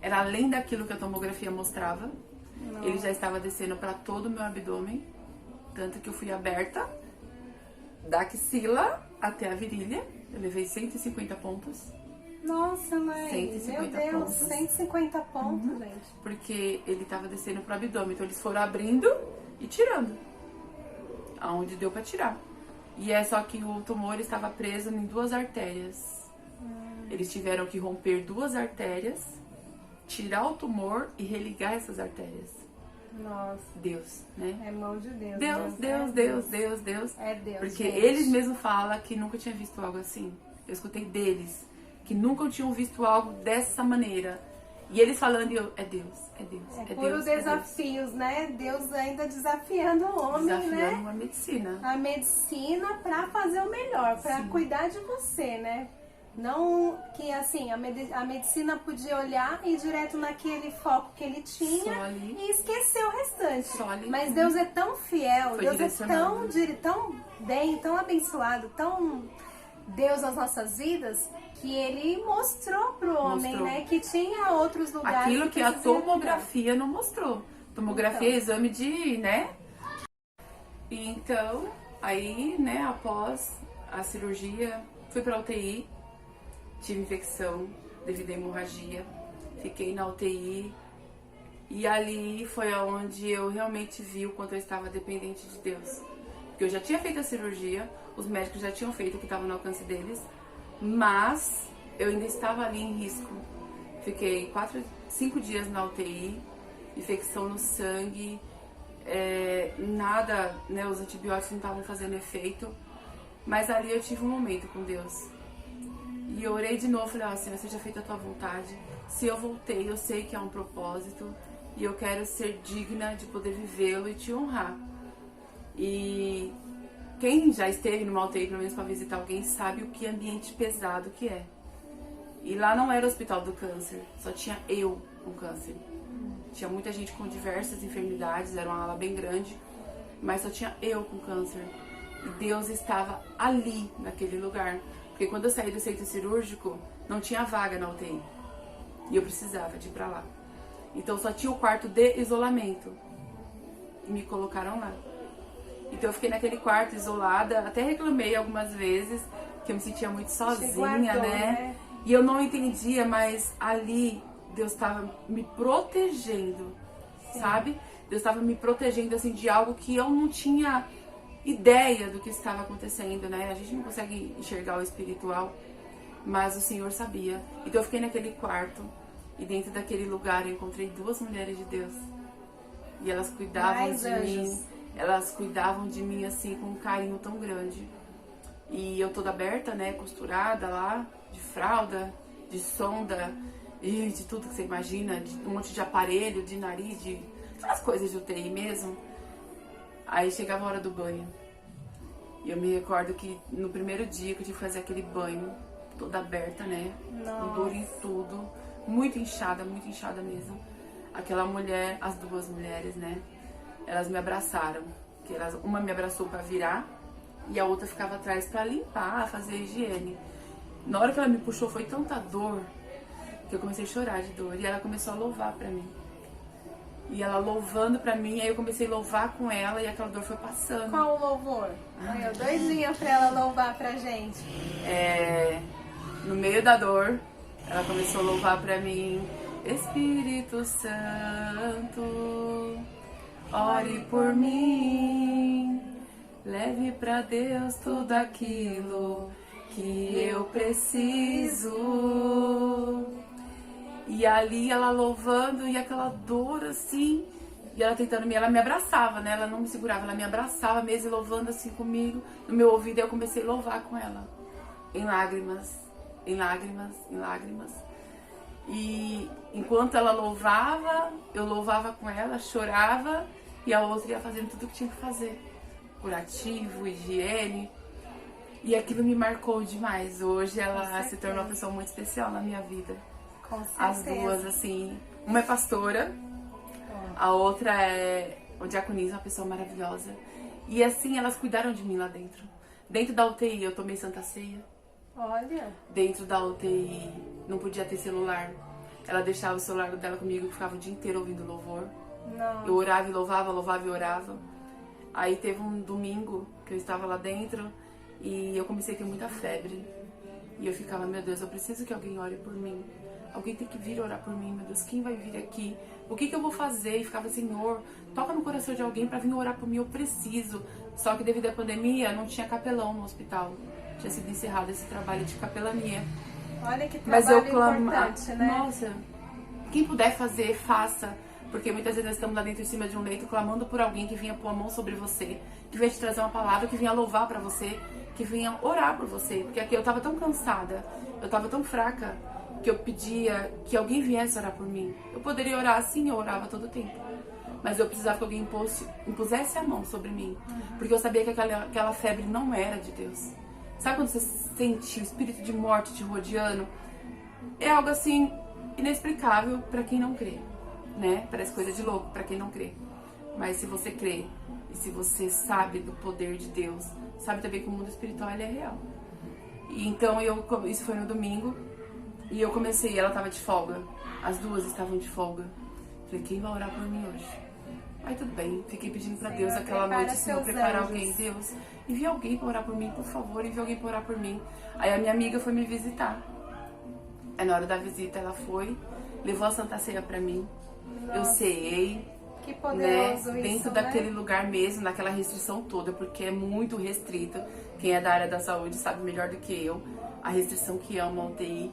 era além daquilo que a tomografia mostrava. Nossa. Ele já estava descendo pra todo o meu abdômen. Tanto que eu fui aberta da axila até a virilha. Eu levei 150 pontos. Nossa, mãe. 150 Meu Deus, pontos. 150 pontos, gente. Porque ele tava descendo pro abdômen. Então eles foram abrindo e tirando. Aonde deu pra tirar. E é só que o tumor estava preso em 2 artérias. Eles tiveram que romper 2 artérias, tirar o tumor e religar essas artérias. Nossa. Deus, né? É mão de Deus. Deus. É Deus. Porque gente. eles mesmos falam que nunca tinha visto algo assim. Eu escutei deles que nunca tinham visto algo dessa maneira. E eles falando, e eu, é Deus. É puro desafios, né? Deus ainda desafiando o homem, desafiando né? a medicina. A medicina pra fazer o melhor, pra cuidar de você, né? Não que assim, a medicina podia olhar e ir direto naquele foco que ele tinha e esquecer o restante. Só ali. Mas Deus é tão fiel, Foi Deus é direcionado. tão bem, tão abençoado, tão Deus nas nossas vidas, que ele mostrou pro homem, né, que tinha outros lugares. Aquilo que a precisava tomografia não mostrou. Tomografia é exame de, né? E então, aí, né, após a cirurgia, fui pra UTI, tive infecção devido à hemorragia, fiquei na UTI e ali foi onde eu realmente vi o quanto eu estava dependente de Deus. Porque eu já tinha feito a cirurgia, os médicos já tinham feito o que estava no alcance deles, mas eu ainda estava ali em risco. Fiquei 5 dias na UTI, infecção no sangue, nada, né, os antibióticos não estavam fazendo efeito, mas ali eu tive um momento com Deus. E eu orei de novo, falei, Senhor, seja feita a tua vontade. Se eu voltei, eu sei que há um propósito e eu quero ser digna de poder vivê-lo e te honrar. E quem já esteve numa UTI, pelo menos para visitar alguém, sabe o que ambiente pesado que é. E lá não era o hospital do câncer, só tinha eu com câncer. Tinha muita gente com diversas enfermidades, era uma ala bem grande, mas só tinha eu com câncer. E Deus estava ali, naquele lugar. Porque quando eu saí do centro cirúrgico, não tinha vaga na UTI. E eu precisava de ir pra lá. Então só tinha o quarto de isolamento. E me colocaram lá. Então eu fiquei naquele quarto isolada, até reclamei algumas vezes, que eu me sentia muito sozinha, né? E eu não entendia, mas ali Deus estava me protegendo, sabe? Deus estava me protegendo, assim, de algo que eu não tinha ideia do que estava acontecendo, né? A gente não consegue enxergar o espiritual, mas o Senhor sabia. Então eu fiquei naquele quarto e dentro daquele lugar eu encontrei 2 mulheres de Deus. E elas cuidavam de mim, elas cuidavam de mim assim com um carinho tão grande. E eu toda aberta, né, costurada lá, de fralda, de sonda. e de tudo que você imagina, de um monte de aparelho, de nariz, de aquelas coisas de UTI mesmo. Aí chegava a hora do banho. E eu me recordo que no primeiro dia que eu tive que fazer aquele banho, toda aberta, né? Com dor em tudo, muito inchada mesmo. Aquela mulher, as duas mulheres, né? Elas me abraçaram. Uma me abraçou pra virar e a outra ficava atrás pra limpar, fazer higiene. Na hora que ela me puxou foi tanta dor que eu comecei a chorar de dor. E ela começou a louvar pra mim. E ela louvando pra mim, aí eu comecei a louvar com ela e aquela dor foi passando. Qual o louvor? Eu doidinha pra ela louvar pra gente. No meio da dor, ela começou a louvar pra mim. Espírito Santo, ore por mim. Leve pra Deus tudo aquilo que eu preciso. E ali ela louvando e aquela dor assim, e ela tentando ela me abraçava, né? Ela não me segurava, ela me abraçava mesmo, louvando assim comigo no meu ouvido. E eu comecei a louvar com ela, em lágrimas, em lágrimas, em lágrimas. E enquanto ela louvava, eu louvava com ela, chorava, e a outra ia fazendo tudo o que tinha que fazer, curativo, higiene. E aquilo me marcou demais. Hoje ela se tornou uma pessoa muito especial na minha vida. Com certeza. As duas, assim, uma é pastora, a outra é o diaconisa, uma pessoa maravilhosa. E assim, elas cuidaram de mim lá dentro. Dentro da UTI eu tomei Santa Ceia. Olha. Dentro da UTI não podia ter celular. Ela deixava o celular dela comigo e ficava o dia inteiro ouvindo louvor. Não. Eu orava e louvava, louvava e orava. Aí teve um domingo que eu estava lá dentro e eu comecei a ter muita febre. E eu ficava, meu Deus, eu preciso que alguém ore por mim. Alguém tem que vir orar por mim, meu Deus, quem vai vir aqui? O que eu vou fazer? E ficava, Senhor, toca no coração de alguém pra vir orar por mim, eu preciso. Só que devido à pandemia, não tinha capelão no hospital. Tinha sido encerrado esse trabalho de capelania. Olha que trabalho importante, né? Nossa, quem puder fazer, faça. Porque muitas vezes nós estamos lá dentro em cima de um leito clamando por alguém que vinha pôr a mão sobre você, que vinha te trazer uma palavra, que vinha louvar pra você, que vinha orar por você. Porque aqui eu tava tão cansada, eu tava tão fraca, que eu pedia que alguém viesse orar por mim. Eu poderia orar assim, eu orava todo o tempo. Mas eu precisava que alguém impusesse a mão sobre mim. Porque eu sabia que aquela febre não era de Deus. Sabe quando você sente o espírito de morte te rodeando? É algo assim, inexplicável para quem não crê, né? Parece coisa de louco para quem não crê. Mas se você crê, e se você sabe do poder de Deus, sabe também que o mundo espiritual ele é real. E então, isso foi no domingo. E eu comecei, ela tava de folga. As duas estavam de folga. Falei, quem vai orar por mim hoje? Aí tudo bem, fiquei pedindo pra Deus aquela noite, Senhor, prepara alguém, Deus. Envia alguém pra orar por mim, por favor, envia alguém pra orar por mim. Aí a minha amiga foi me visitar. Aí na hora da visita ela foi, levou a Santa Ceia pra mim. Nossa. Eu ceei. Que poderoso, né? isso, Dentro daquele lugar mesmo, naquela restrição toda, porque é muito restrito. Quem é da área da saúde sabe melhor do que eu a restrição que é uma UTI.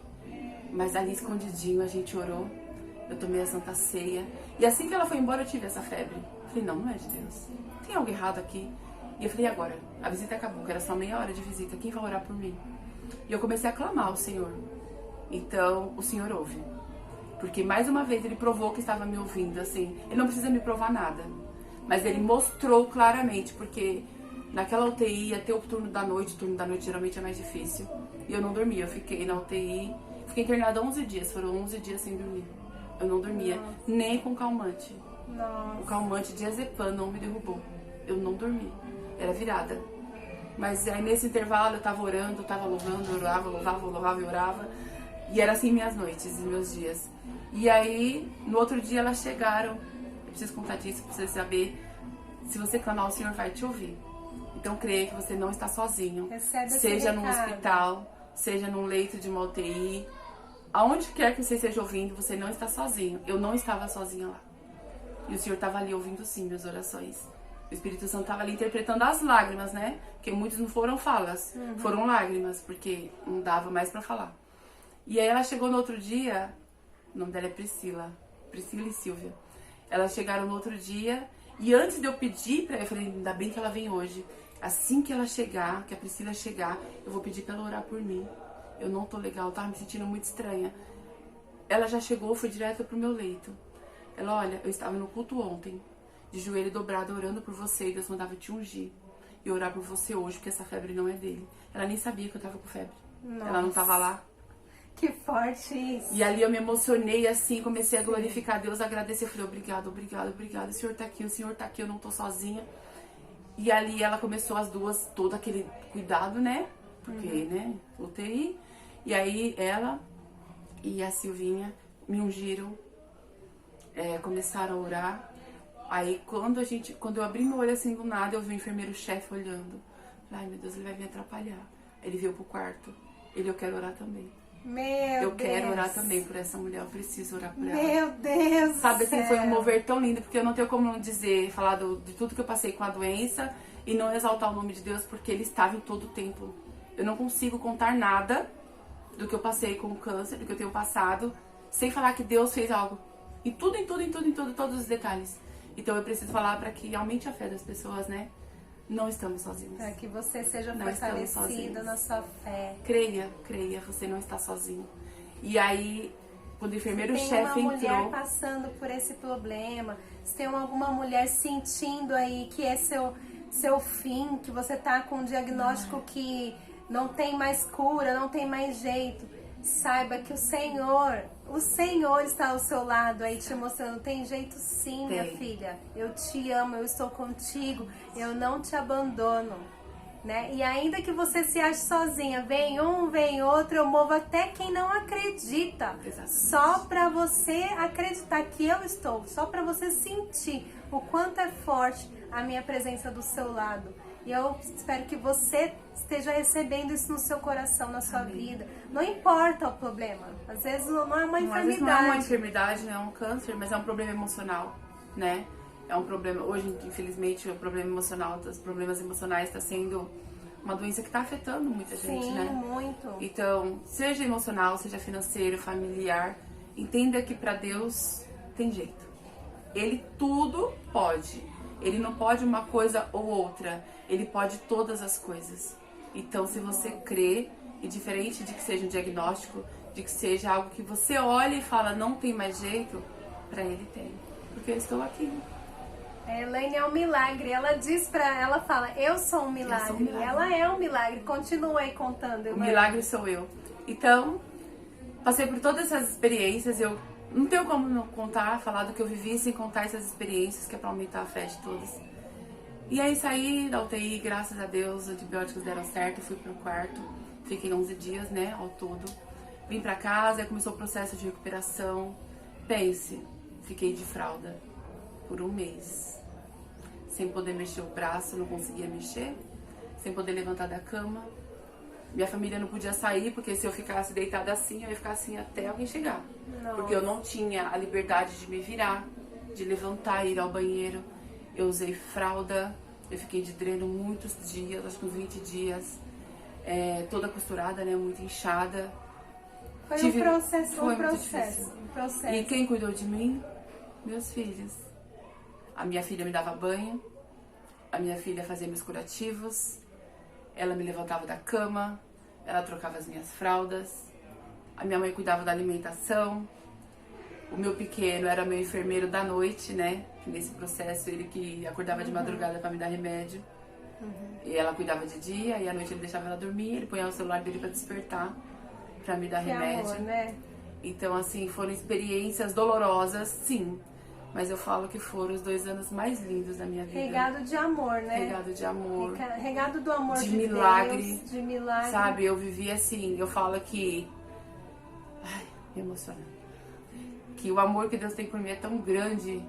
Mas ali escondidinho a gente orou, eu tomei a Santa Ceia. E assim que ela foi embora eu tive essa febre. Falei, não é de Deus, tem algo errado aqui. E eu falei, agora? A visita acabou, que era só meia hora de visita, quem vai orar por mim? E eu comecei a clamar ao Senhor. Então o Senhor ouve. Porque mais uma vez ele provou que estava me ouvindo, assim. Ele não precisa me provar nada. Mas ele mostrou claramente, porque naquela UTI ia ter o turno da noite geralmente é mais difícil. E eu não dormia, eu fiquei na UTI... Fiquei internada 11 dias, foram 11 dias sem dormir. Eu não dormia, nem com calmante. Nossa. O calmante diazepam não me derrubou. Eu não dormi, era virada. Mas aí nesse intervalo eu tava orando, tava louvando, eu orava, louvava e orava. E era assim minhas noites e meus dias. E aí, no outro dia elas chegaram. Eu preciso contar disso pra você saber. Se você clamar, o Senhor vai te ouvir. Então creia que você não está sozinho. Recebe esse seja num recado. hospital, seja num leito de uma UTI, aonde quer que você esteja ouvindo, você não está sozinho. Eu não estava sozinha lá. E o Senhor estava ali ouvindo sim minhas orações. O Espírito Santo estava ali interpretando as lágrimas, né? Porque muitos não foram falas, foram lágrimas, porque não dava mais para falar. E aí ela chegou no outro dia, o nome dela é Priscila e Silvia. Elas chegaram no outro dia e antes de eu pedir para ela, eu falei, ainda bem que ela vem hoje. Assim que ela chegar, que a Priscila chegar, eu vou pedir pra ela orar por mim. Eu não tô legal, tava me sentindo muito estranha. ela já chegou, foi direto pro meu leito. Ela, olha, eu estava no culto ontem, de joelho dobrado, orando por você, e Deus mandava te ungir e orar por você hoje, porque essa febre não é dele. Ela nem sabia que eu tava com febre. Nossa. Ela não tava lá. Que forte isso. E ali eu me emocionei assim, comecei a glorificar a Deus, agradecer. Eu falei, obrigado, obrigado, obrigado. O Senhor tá aqui, eu não tô sozinha. E ali ela começou as duas, todo aquele cuidado, né? Porque, né, UTI. E aí ela e a Silvinha me ungiram, começaram a orar. Aí quando eu abri meu olho assim do nada, eu vi o enfermeiro-chefe olhando. Ai meu Deus, ele vai me atrapalhar. Ele veio pro quarto. Eu quero orar também. Eu quero orar também por essa mulher, eu preciso orar por ela. Meu Deus. Sabe assim, foi um mover tão lindo, porque eu não tenho como não dizer, falar de tudo que eu passei com a doença e não exaltar o nome de Deus, porque Ele estava em todo o tempo. Eu não consigo contar nada do que eu passei com o câncer, do que eu tenho passado, sem falar que Deus fez algo. Em tudo, todos os detalhes. Então eu preciso falar para que aumente a fé das pessoas, né? Não estamos sozinhos. Para que você seja Não fortalecida na sua fé. Creia, você não está sozinho. E aí, quando o enfermeiro-chefe entrou... Se tem uma mulher passando por esse problema, se tem alguma mulher sentindo aí que é seu fim, que você tá com um diagnóstico que não tem mais cura, não tem mais jeito, saiba que o Senhor está ao seu lado aí te mostrando, tem jeito sim, minha filha, eu te amo, eu estou contigo, eu não te abandono, né? E ainda que você se ache sozinha, vem um, vem outro, eu movo até quem não acredita. Exatamente. Só para você acreditar que eu estou, só para você sentir o quanto é forte a minha presença do seu lado. E eu espero que você esteja recebendo isso no seu coração, na sua vida. Não importa o problema. Às vezes não é uma enfermidade. Às vezes não é uma enfermidade, não é um câncer, mas é um problema emocional, né? É um problema, hoje, infelizmente, o problema emocional, os problemas emocionais está sendo uma doença que está afetando muita gente, né? Sim, muito. Então, seja emocional, seja financeiro, familiar, entenda que para Deus tem jeito. Ele tudo pode. Ele não pode uma coisa ou outra. Ele pode todas as coisas. Então, se você crê, e diferente de que seja um diagnóstico, de que seja algo que você olha e fala, não tem mais jeito, para Ele tem. Porque eu estou aqui. A Elaine é um milagre. Ela ela fala, eu sou um milagre. Eu sou um milagre. Ela é um milagre. Continua aí contando. O milagre sou eu. Então, passei por todas essas experiências. Eu não tenho como não contar, falar do que eu vivi sem contar essas experiências, que é pra aumentar a fé de todos. E aí saí da UTI, graças a Deus, os antibióticos deram certo, fui pro quarto. Fiquei 11 dias, né, ao todo. Vim pra casa, aí começou o processo de recuperação. Pense, fiquei de fralda por 1 mês. Sem poder mexer o braço, não conseguia mexer. Sem poder levantar da cama. Minha família não podia sair, porque se eu ficasse deitada assim, eu ia ficar assim até alguém chegar. Nossa. Porque eu não tinha a liberdade de me virar, de levantar, ir ao banheiro. Eu usei fralda, eu fiquei de dreno muitos dias, acho que uns 20 dias. Toda costurada, né, muito inchada. Foi um processo. Muito difícil. E quem cuidou de mim? Meus filhos. A minha filha me dava banho, a minha filha fazia meus curativos, ela me levantava da cama, ela trocava as minhas fraldas, a minha mãe cuidava da alimentação, o meu pequeno era meu enfermeiro da noite, né? Nesse processo, ele que acordava de madrugada para me dar remédio. E ela cuidava de dia, e à noite ele deixava ela dormir, ele punha o celular dele para despertar, para me dar remédio. Amor, né? Então, assim, foram experiências dolorosas, sim. Mas eu falo que foram os 2 anos mais lindos da minha vida. Regado de amor, né? Regado de amor. Regado do amor de milagre. Deus, de milagre. Sabe, eu vivi assim, eu falo que... Ai, me emociona. Que o amor que Deus tem por mim é tão grande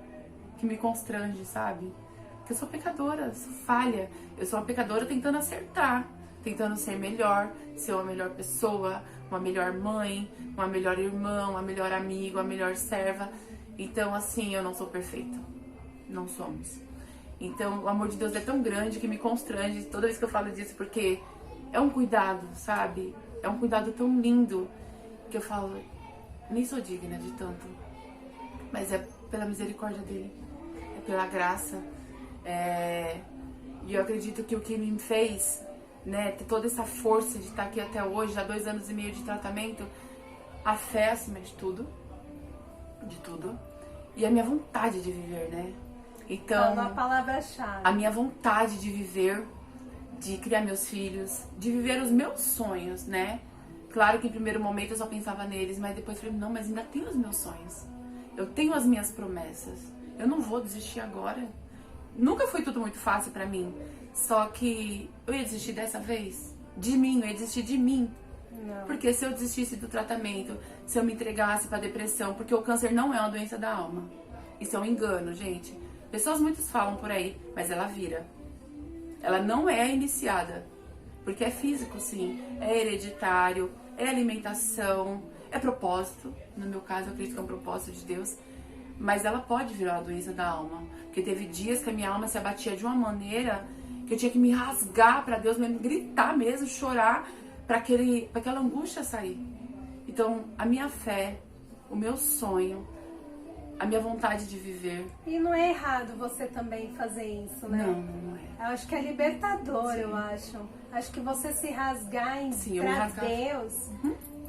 que me constrange, sabe? Porque eu sou pecadora, sou falha. Eu sou uma pecadora tentando acertar. Tentando ser melhor, ser uma melhor pessoa, uma melhor mãe, uma melhor irmã, uma melhor amiga, uma melhor serva. Então, assim, eu não sou perfeita. Não somos. Então, o amor de Deus é tão grande que me constrange toda vez que eu falo disso, porque é um cuidado, sabe? É um cuidado tão lindo que eu falo, nem sou digna de tanto. Mas é pela misericórdia dele, é pela graça. E eu acredito que o que me fez, né, ter toda essa força de estar aqui até hoje, já 2 anos e meio de tratamento, a fé acima de tudo. de tudo. E a minha vontade de viver, né? Então, é uma palavra-chave. A minha vontade de viver, de criar meus filhos, de viver os meus sonhos, né? Claro que em primeiro momento eu só pensava neles, mas depois falei, não, mas ainda tenho os meus sonhos. Eu tenho as minhas promessas. Eu não vou desistir agora. Nunca foi tudo muito fácil pra mim. Só que eu ia desistir dessa vez? De mim, eu ia desistir de mim. Não. Porque se eu desistisse do tratamento, se eu me entregasse pra depressão, porque o câncer não é uma doença da alma. Isso é um engano, gente. Pessoas muitas falam por aí, mas ela vira. Ela não é iniciada. Porque é físico, sim. É hereditário, é alimentação, é propósito. No meu caso, eu acredito que é um propósito de Deus. Mas ela pode virar a doença da alma. Porque teve dias que a minha alma se abatia de uma maneira que eu tinha que me rasgar pra Deus mesmo, gritar mesmo, chorar pra aquela angústia sair. Então, a minha fé, o meu sonho, a minha vontade de viver. E não é errado você também fazer isso, né? Não é. Eu acho que é libertador, eu acho. Acho que você se rasgar pra Deus.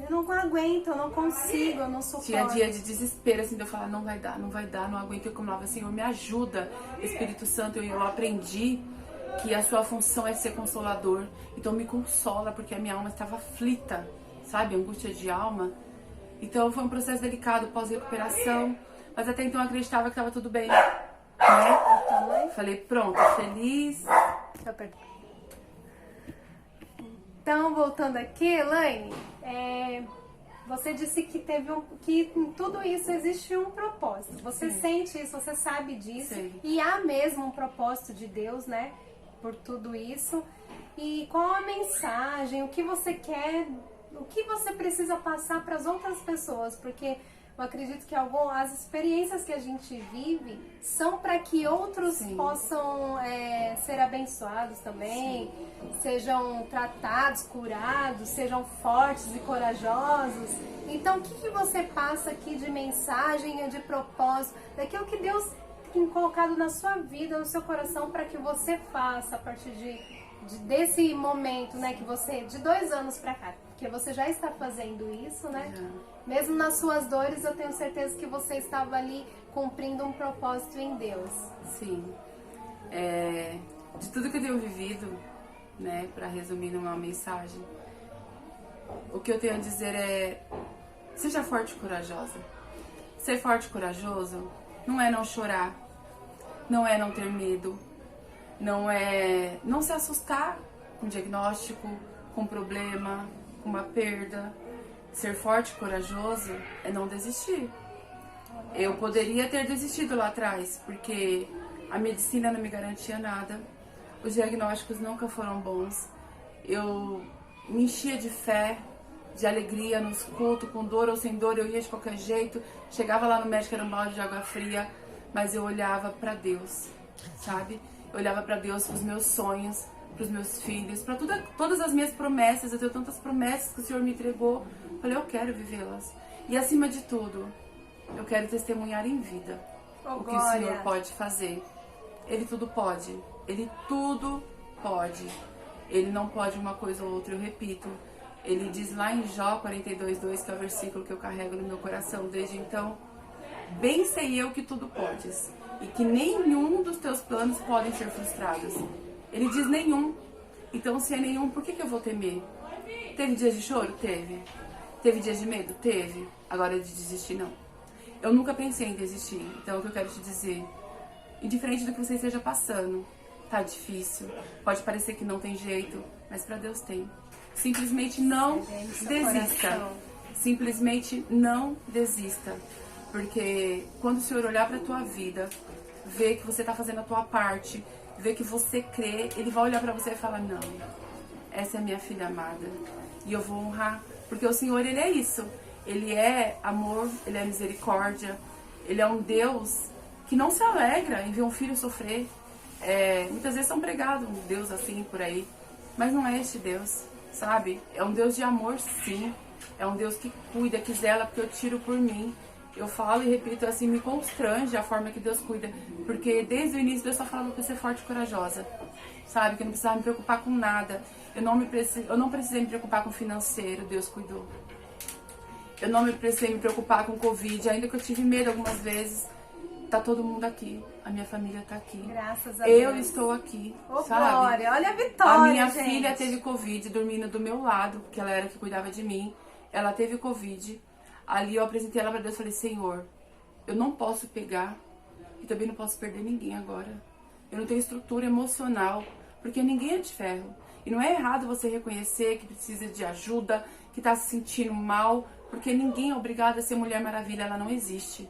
Eu não aguento, eu não consigo, eu não suporto. Tinha dia de desespero, assim, de eu falar, não vai dar, não aguento. Eu falava, Senhor, me ajuda, Espírito Santo. Eu aprendi que a sua função é ser consolador. Então me consola, porque a minha alma estava aflita, sabe? Angústia de alma. Então foi um processo delicado, pós-recuperação. Mas até então eu acreditava que estava tudo bem, né? Falei, pronto, feliz. Então, voltando aqui, Elaine, você disse que que em tudo isso existe um propósito. Você sente isso, você sabe disso. Sim. E há mesmo um propósito de Deus, né? Por tudo isso. E qual a mensagem, o que você quer, o que você precisa passar para as outras pessoas? Porque eu acredito que as experiências que a gente vive são para que outros possam ser abençoados também, sejam tratados, curados, sejam fortes e corajosos. Então, o que você passa aqui de mensagem, de propósito, daquilo que Deus tem colocado na sua vida, no seu coração, para que você faça a partir desse momento, né, que você, de 2 anos para cá, porque você já está fazendo isso, né? Mesmo nas suas dores, eu tenho certeza que você estava ali cumprindo um propósito em Deus. Sim. De tudo que eu tenho vivido, né, para resumir numa mensagem, o que eu tenho a dizer é: seja forte e corajosa. Ser forte e corajoso não é não chorar, não é não ter medo, não é não se assustar com um diagnóstico, com um problema, com uma perda. Ser forte e corajoso é não desistir. Eu poderia ter desistido lá atrás, porque a medicina não me garantia nada, os diagnósticos nunca foram bons. Eu me enchia de fé, de alegria nos cultos, com dor ou sem dor, eu ia de qualquer jeito. Chegava lá no médico, era um balde de água fria, mas eu olhava pra Deus, sabe? Eu olhava pra Deus, pros meus sonhos, pros meus filhos, pra todas as minhas promessas. Eu tenho tantas promessas que o Senhor me entregou. Falei, eu quero vivê-las. E acima de tudo, eu quero testemunhar em vida o que o Senhor pode fazer. Ele tudo pode. Ele tudo pode. Ele não pode uma coisa ou outra, eu repito. Ele diz lá em Jó 42:2, que é o versículo que eu carrego no meu coração desde então: bem sei eu que tudo podes, e que nenhum dos teus planos podem ser frustrados. Ele diz nenhum. Então, se é nenhum, por que eu vou temer? Teve dias de choro? Teve. Teve dias de medo? Teve. Agora de desistir, não. Eu nunca pensei em desistir. Então, o que eu quero te dizer, indiferente do que você esteja passando, tá difícil, pode parecer que não tem jeito, mas pra Deus tem. Simplesmente não desista. Simplesmente não desista. Porque quando o Senhor olhar pra tua vida, ver que você tá fazendo a tua parte, ver que você crê, Ele vai olhar pra você e falar: não, essa é minha filha amada, e eu vou honrar. Porque o Senhor, Ele é isso. Ele é amor, Ele é misericórdia. Ele é um Deus que não se alegra em ver um filho sofrer. Muitas vezes são pregados um Deus assim por aí, mas não é este Deus, sabe? É um Deus de amor, sim. É um Deus que cuida, que zela, porque eu tiro por mim. Eu falo e repito assim, me constrange a forma que Deus cuida. Porque desde o início Deus só falava pra eu ser forte e corajosa, sabe? Que eu não precisava me preocupar com nada. Eu não precisei me preocupar com o financeiro, Deus cuidou. Eu não me precisei me preocupar com Covid, ainda que eu tive medo algumas vezes. Tá todo mundo aqui. A minha família tá aqui. Graças a Deus. Eu estou aqui, Ô, sabe? Glória, olha a vitória, A minha gente. filha teve Covid dormindo do meu lado, porque ela era que cuidava de mim. Ela teve Covid. Ali eu apresentei ela pra Deus e falei, Senhor, eu não posso pegar e também não posso perder ninguém agora. Eu não tenho estrutura emocional, porque ninguém é de ferro. E não é errado você reconhecer que precisa de ajuda, que tá se sentindo mal, porque ninguém é obrigado a ser Mulher Maravilha, ela não existe.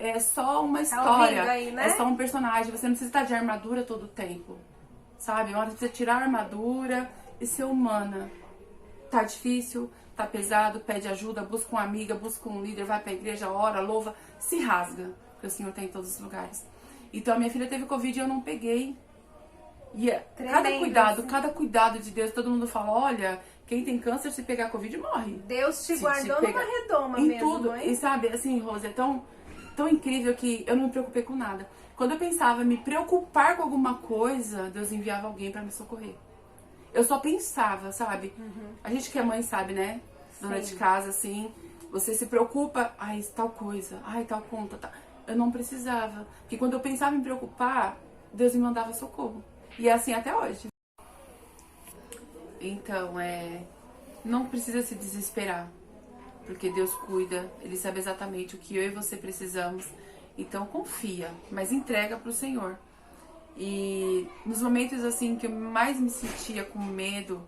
É só uma história, aí, né? É só um personagem, você não precisa estar de armadura todo o tempo, sabe? Uma hora você precisa tirar a armadura e ser humana. Tá difícil, tá pesado, pede ajuda, busca uma amiga, busca um líder, vai pra igreja, ora, louva, se rasga, porque o Senhor tá em todos os lugares. Então a minha filha teve Covid e eu não peguei. E cada cuidado de Deus, todo mundo fala, olha, quem tem câncer, se pegar Covid, morre. Deus te guardou numa redoma em mesmo, tudo. hein? E sabe, assim, Rose, é tão incrível que eu não me preocupei com nada. Quando eu pensava em me preocupar com alguma coisa, Deus enviava alguém pra me socorrer. Eu só pensava, sabe? A gente que é mãe sabe, né? Dona de casa, assim, você se preocupa, ai, tal coisa, ai, tal conta, tá. Eu não precisava. Porque quando eu pensava em me preocupar, Deus me mandava socorro. E é assim até hoje. Então, não precisa se desesperar. Porque Deus cuida, Ele sabe exatamente o que eu e você precisamos. Então confia, mas entrega pro Senhor. E nos momentos assim que eu mais me sentia com medo,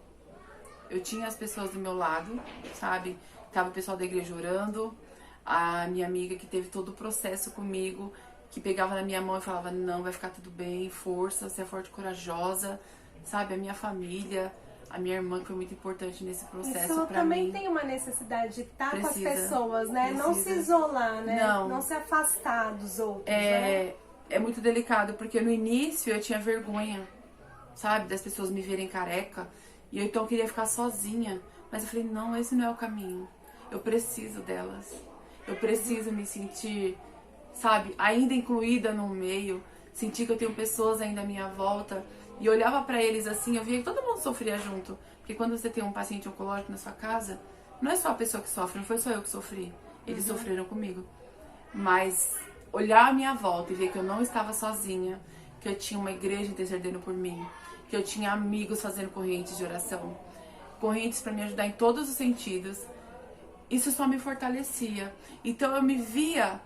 eu tinha as pessoas do meu lado, sabe? Tava o pessoal da igreja orando, a minha amiga que teve todo o processo comigo, que pegava na minha mão e falava, não, vai ficar tudo bem, força, você é forte e corajosa, sabe? A minha família, a minha irmã que foi muito importante nesse processo Isso pra mim. também tem uma necessidade de estar com as Precisa, pessoas, né? Não se precisa. isolar, né? Não. Se afastar dos outros, né? É muito delicado, porque no início eu tinha vergonha, sabe? Das pessoas me verem careca. E eu então queria ficar sozinha. Mas eu falei, não, esse não é o caminho. Eu preciso delas. Eu preciso me sentir, sabe? Ainda incluída no meio. Sentir que eu tenho pessoas ainda à minha volta. E eu olhava pra eles assim, eu via que todo mundo sofria junto. Porque quando você tem um paciente oncológico na sua casa, não é só a pessoa que sofre, não foi só eu que sofri. Eles sofreram comigo. Mas olhar a minha volta e ver que eu não estava sozinha, que eu tinha uma igreja intercedendo por mim, que eu tinha amigos fazendo correntes de oração, correntes para me ajudar em todos os sentidos, isso só me fortalecia. Então eu me via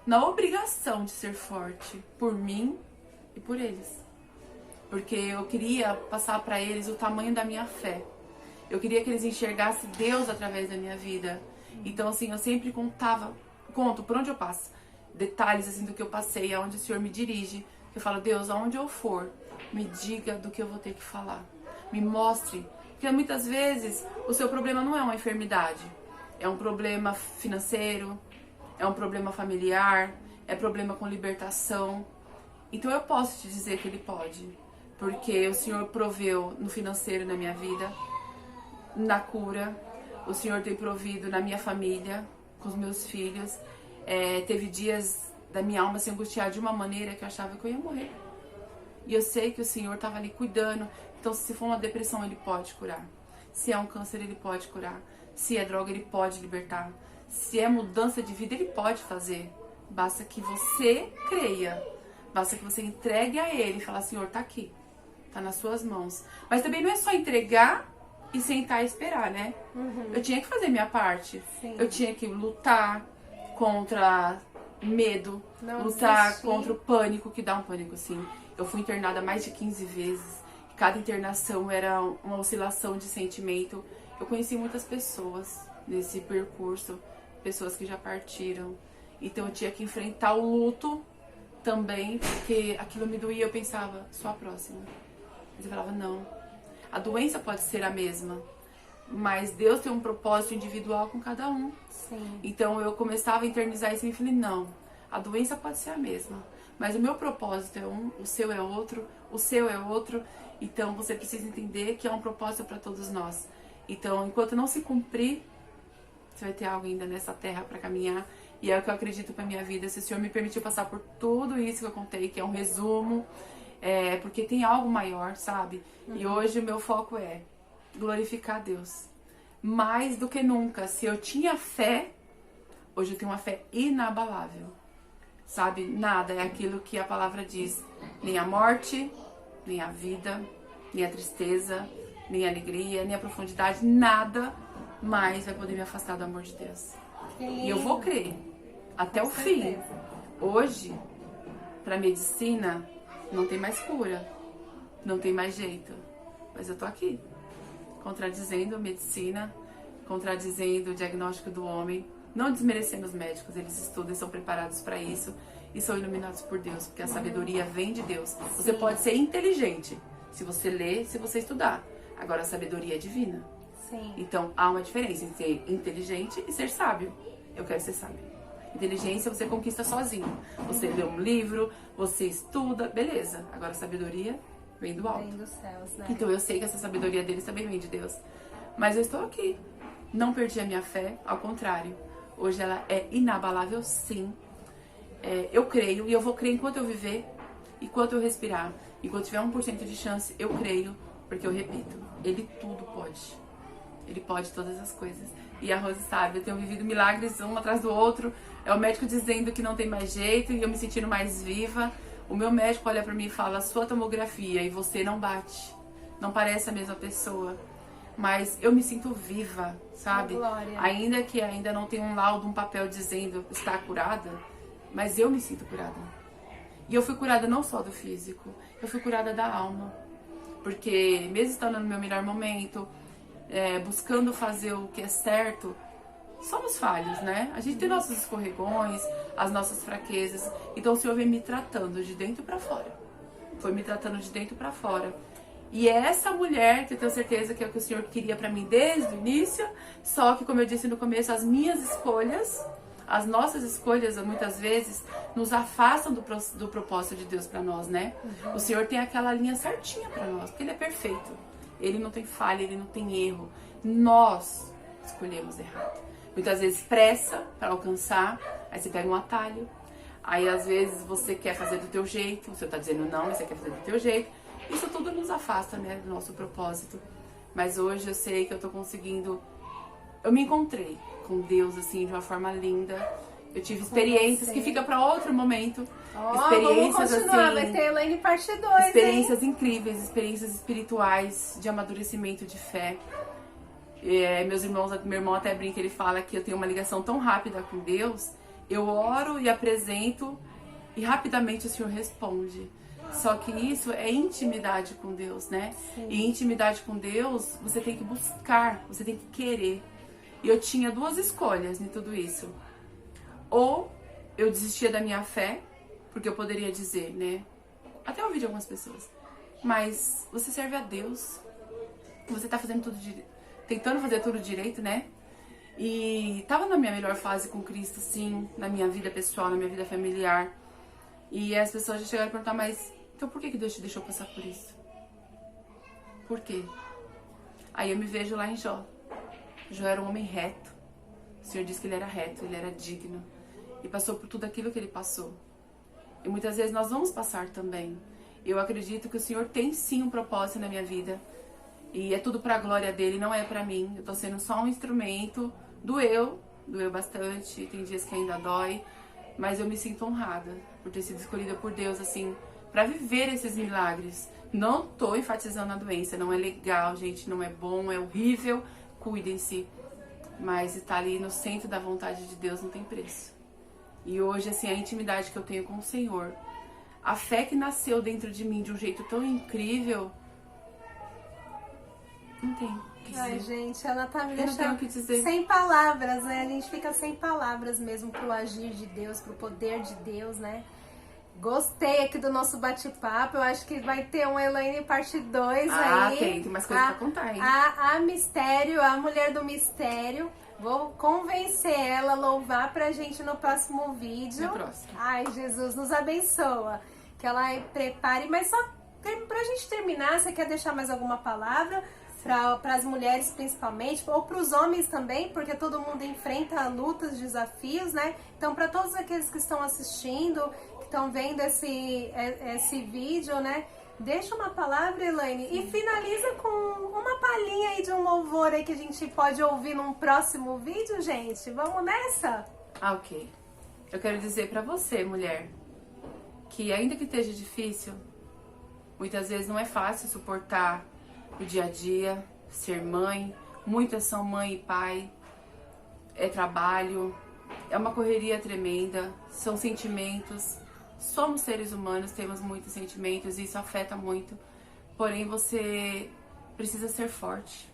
na obrigação de ser forte por mim e por eles. Porque eu queria passar para eles o tamanho da minha fé. Eu queria que eles enxergassem Deus através da minha vida. Então assim, eu sempre conto por onde eu passo, detalhes assim do que eu passei, aonde o Senhor me dirige. Eu falo, Deus, aonde eu for, me diga do que eu vou ter que falar. Me mostre. Porque muitas vezes o seu problema não é uma enfermidade. É um problema financeiro, é um problema familiar, é problema com libertação. Então eu posso te dizer que Ele pode. Porque o Senhor proveu no financeiro na minha vida, na cura. O Senhor tem provido na minha família, com os meus filhos. Teve dias da minha alma se angustiar de uma maneira que eu achava que eu ia morrer. E eu sei que o Senhor estava ali cuidando. Então, se for uma depressão, Ele pode curar. Se é um câncer, Ele pode curar. Se é droga, Ele pode libertar. Se é mudança de vida, Ele pode fazer. Basta que você creia. Basta que você entregue a Ele e fale, Senhor, tá aqui. Tá nas suas mãos. Mas também não é só entregar e sentar e esperar, né? Eu tinha que fazer minha parte. Sim. Eu tinha que lutar contra medo, Não lutar desistir. contra o pânico, que dá um pânico, assim. Eu fui internada mais de 15 vezes. Cada internação era uma oscilação de sentimento. Eu conheci muitas pessoas nesse percurso, pessoas que já partiram. Então eu tinha que enfrentar o luto também, porque aquilo me doía. Eu pensava, sou a próxima. Mas eu falava, não. A doença pode ser a mesma, mas Deus tem um propósito individual com cada um. Sim. Então eu começava a internizar isso e falei, não, a doença pode ser a mesma, mas o meu propósito é um, o seu é outro, o seu é outro. Então você precisa entender que é um propósito para todos nós. Então enquanto não se cumprir, você vai ter algo ainda nessa terra para caminhar. E é o que eu acredito para minha vida. Se o Senhor me permitiu passar por tudo isso que eu contei, que é um resumo, porque tem algo maior, sabe? E hoje o meu foco é glorificar a Deus. mais do que nunca. Se eu tinha fé, hoje eu tenho uma fé inabalável. Sabe? Nada é aquilo que a palavra diz. Nem a morte, nem a vida, nem a tristeza, nem a alegria, nem a profundidade. Nada mais vai poder me afastar do amor de Deus. E eu vou crer até o fim. Hoje, para medicina, não tem mais cura, não tem mais jeito. Mas eu tô aqui, contradizendo a medicina, contradizendo o diagnóstico do homem, não desmerecendo os médicos, eles estudam e são preparados para isso e são iluminados por Deus, porque a sabedoria vem de Deus. Você pode ser inteligente se você ler, se você estudar. Agora a sabedoria é divina. Sim. Então há uma diferença entre ser inteligente e ser sábio. Eu quero ser sábio. Inteligência você conquista sozinho. Você lê um livro, você estuda, beleza. Agora a sabedoria vem do alto. Vem dos céus, né? Então eu sei que essa sabedoria deles também vem de Deus. Mas eu estou aqui. Não perdi a minha fé, ao contrário. Hoje ela é inabalável, sim. Eu creio e eu vou crer enquanto eu viver, enquanto eu respirar. Enquanto tiver 1% de chance, eu creio, porque eu repito, Ele tudo pode. Ele pode todas as coisas. E a Rose sabe, eu tenho vivido milagres um atrás do outro. É o médico dizendo que não tem mais jeito e eu me sentindo mais viva. O meu médico olha pra mim e fala, sua tomografia e você não bate. Não parece a mesma pessoa. Mas eu me sinto viva, sabe? Glória. Ainda que ainda não tenha um laudo, um papel dizendo está curada, mas eu me sinto curada. E eu fui curada não só do físico, eu fui curada da alma. Porque mesmo estando no meu melhor momento, buscando fazer o que é certo, somos falhos, né? A gente tem nossos escorregões, as nossas fraquezas. Então o Senhor vem me tratando de dentro pra fora. Foi me tratando de dentro pra fora. E é essa mulher que eu tenho certeza que é o que o Senhor queria pra mim desde o início. Só que, como eu disse no começo, as minhas escolhas, as nossas escolhas, muitas vezes, nos afastam do propósito de Deus pra nós, né? Uhum. O Senhor tem aquela linha certinha pra nós, porque Ele é perfeito. Ele não tem falha, Ele não tem erro. Nós escolhemos errado. Muitas vezes pressa para alcançar, aí você pega um atalho. Aí às vezes você quer fazer do teu jeito, o Senhor tá dizendo não, mas você quer fazer do teu jeito. Isso tudo nos afasta, né, do nosso propósito. Mas hoje eu sei que eu tô conseguindo... Eu me encontrei com Deus, assim, de uma forma linda. Eu tive experiências que fica para outro momento. Experiências, vamos continuar, assim... vai ter Elaine parte 2, experiências incríveis, experiências espirituais, de amadurecimento, de fé. Meu irmão até brinca, ele fala que eu tenho uma ligação tão rápida com Deus. Eu oro e apresento e rapidamente o Senhor responde. Só que isso é intimidade com Deus, né? Sim. E intimidade com Deus, você tem que buscar, você tem que querer. E eu tinha duas escolhas em tudo isso. Ou eu desistia da minha fé, porque eu poderia dizer, né? Até ouvi de algumas pessoas. Mas você serve a Deus. Você tá fazendo tudo tentando fazer tudo direito, né? E tava na minha melhor fase com Cristo, sim, na minha vida pessoal, na minha vida familiar. E as pessoas já chegaram a perguntar, mas então por que Deus te deixou passar por isso? Por quê? Aí eu me vejo lá em Jó. Jó era um homem reto. O Senhor disse que ele era reto, ele era digno. E passou por tudo aquilo que ele passou. E muitas vezes nós vamos passar também. Eu acredito que o Senhor tem sim um propósito na minha vida. E é tudo pra glória dele, não é pra mim. Eu tô sendo só um instrumento. Doeu bastante, tem dias que ainda dói. Mas eu me sinto honrada por ter sido escolhida por Deus, assim, pra viver esses milagres. Não tô enfatizando a doença, não é legal, gente, não é bom, é horrível. Cuidem-se. Mas estar ali no centro da vontade de Deus não tem preço. E hoje, assim, a intimidade que eu tenho com o Senhor, a fé que nasceu dentro de mim de um jeito tão incrível, não tem o que dizer. Ai, gente, ela tá me Eu não tenho o que deixando dizer. sem palavras, né? A gente fica sem palavras mesmo pro agir de Deus, pro poder de Deus, né? Gostei aqui do nosso bate-papo. Eu acho que vai ter um Elaine parte 2 aí. Tem mais coisa pra contar, hein? A Mistério, a mulher do mistério. Vou convencer ela a louvar pra gente no próximo vídeo. No próximo. Ai, Jesus, nos abençoa. Que ela prepare. Mas só pra gente terminar, você quer deixar mais alguma palavra? Para as mulheres principalmente, ou para os homens também, porque todo mundo enfrenta lutas, desafios, né? Então, para todos aqueles que estão assistindo, que estão vendo esse vídeo, né? Deixa uma palavra, Elaine, e finaliza com uma palhinha aí de um louvor aí que a gente pode ouvir num próximo vídeo, gente. Vamos nessa? Ok. Eu quero dizer pra você, mulher, que ainda que esteja difícil, muitas vezes não é fácil suportar o dia a dia, ser mãe. Muitas são mãe e pai, é trabalho, é uma correria tremenda, são sentimentos. Somos seres humanos, temos muitos sentimentos e isso afeta muito. Porém, você precisa ser forte,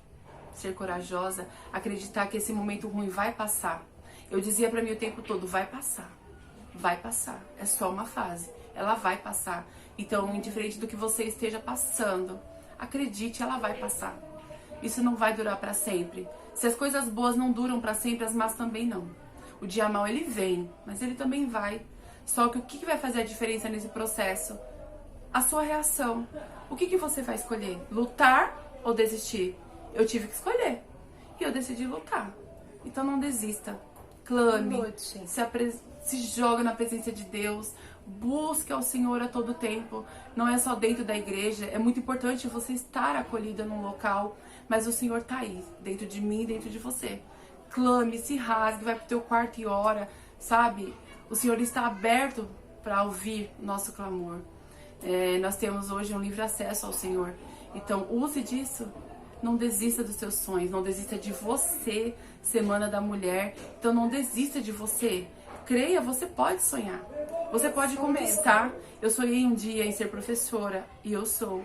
ser corajosa, acreditar que esse momento ruim vai passar. Eu dizia pra mim o tempo todo, vai passar, é só uma fase, ela vai passar. Então, indiferente do que você esteja passando, acredite, ela vai passar. Isso não vai durar pra sempre. Se as coisas boas não duram pra sempre, as más também não. O dia mau ele vem, mas ele também vai. Só que o que vai fazer a diferença nesse processo? A sua reação. O que você vai escolher? Lutar ou desistir? Eu tive que escolher. E eu decidi lutar. Então não desista. Clame. Se joga na presença de Deus. Busque ao Senhor a todo tempo. Não é só dentro da igreja. É muito importante você estar acolhida num local. Mas o Senhor tá aí. Dentro de mim, dentro de você. Clame, se rasgue, vai pro teu quarto e ora. Sabe? O Senhor está aberto para ouvir nosso clamor. Nós temos hoje um livre acesso ao Senhor. Então, use disso. Não desista dos seus sonhos. Não desista de você, Semana da Mulher. Então, não desista de você. Creia, você pode sonhar. Você pode conquistar. Eu sonhei um dia em ser professora. E eu sou.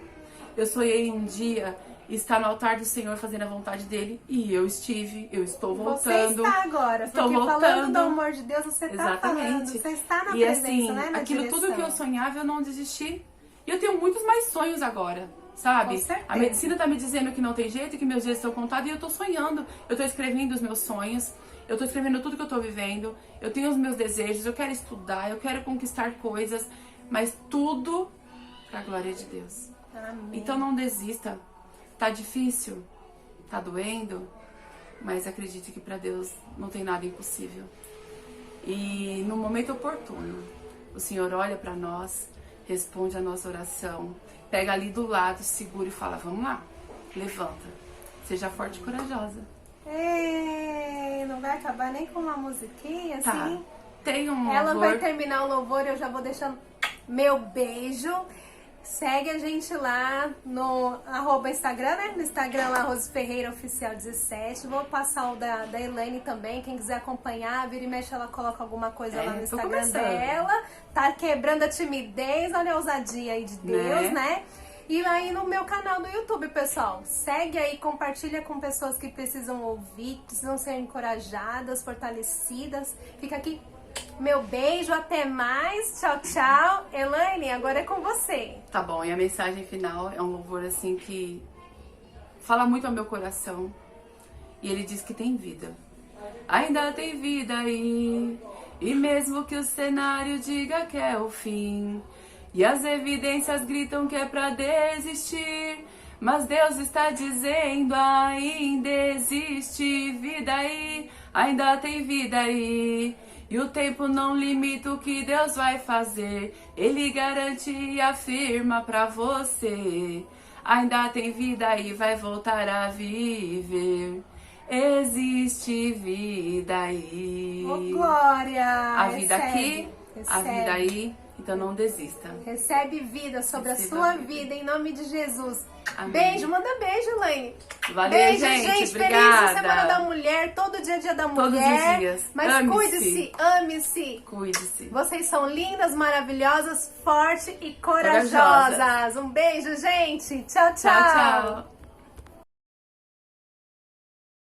Eu sonhei um dia estar no altar do Senhor fazendo a vontade dele, e eu estou voltando. Você está agora, estou porque voltando. Falando do amor de Deus, você está falando, você está na presença, assim, né, na aquilo direção. Tudo que eu sonhava, eu não desisti. E eu tenho muitos mais sonhos agora, sabe? Com certeza. A medicina tá me dizendo que não tem jeito, que meus dias estão contados, e eu tô sonhando. Eu tô escrevendo os meus sonhos, eu tô escrevendo tudo que eu tô vivendo, eu tenho os meus desejos, eu quero estudar, eu quero conquistar coisas, mas tudo pra glória de Deus. Amém. Então não desista. Tá difícil, tá doendo, mas acredite que para Deus não tem nada impossível. E no momento oportuno, o Senhor olha para nós, responde a nossa oração, pega ali do lado, segura e fala, vamos lá, levanta, seja forte e corajosa. Ei, não vai acabar nem com uma musiquinha assim? Tá, tem um Ela louvor. vai terminar o louvor e eu já vou deixando meu beijo. Segue a gente lá no @Instagram, né? No Instagram lá, Rose Ferreira Oficial 17. Vou passar o da Elaine também. Quem quiser acompanhar, vira e mexe, ela coloca alguma coisa lá no Instagram dela. Tá quebrando a timidez, olha a ousadia aí de Deus, né? E aí no meu canal do YouTube, pessoal. Segue aí, compartilha com pessoas que precisam ouvir, precisam ser encorajadas, fortalecidas. Fica aqui. Meu beijo, até mais, tchau, tchau. Elaine, agora é com você. Tá bom, e a mensagem final é um louvor assim que fala muito ao meu coração. E ele diz que tem vida. Ainda tem vida aí. E mesmo que o cenário diga que é o fim, e as evidências gritam que é pra desistir, mas Deus está dizendo, ainda existe vida aí. Ainda tem vida aí. E o tempo não limita o que Deus vai fazer. Ele garante e afirma pra você. Ainda tem vida e vai voltar a viver. Existe vida aí. Ô, Glória! A vida aqui, a vida aí. Então não desista. Recebe vida sobre a sua vida, em nome de Jesus. Amém. Beijo, manda beijo, Elaine. Valeu, beijo, gente. Feliz Obrigada. Semana da Mulher, todo dia é dia da mulher. Todos os dias. Mas cuide-se, ame-se. Cuide-se. Vocês são lindas, maravilhosas, fortes e corajosas. Um beijo, gente. Tchau, tchau. Tchau, tchau.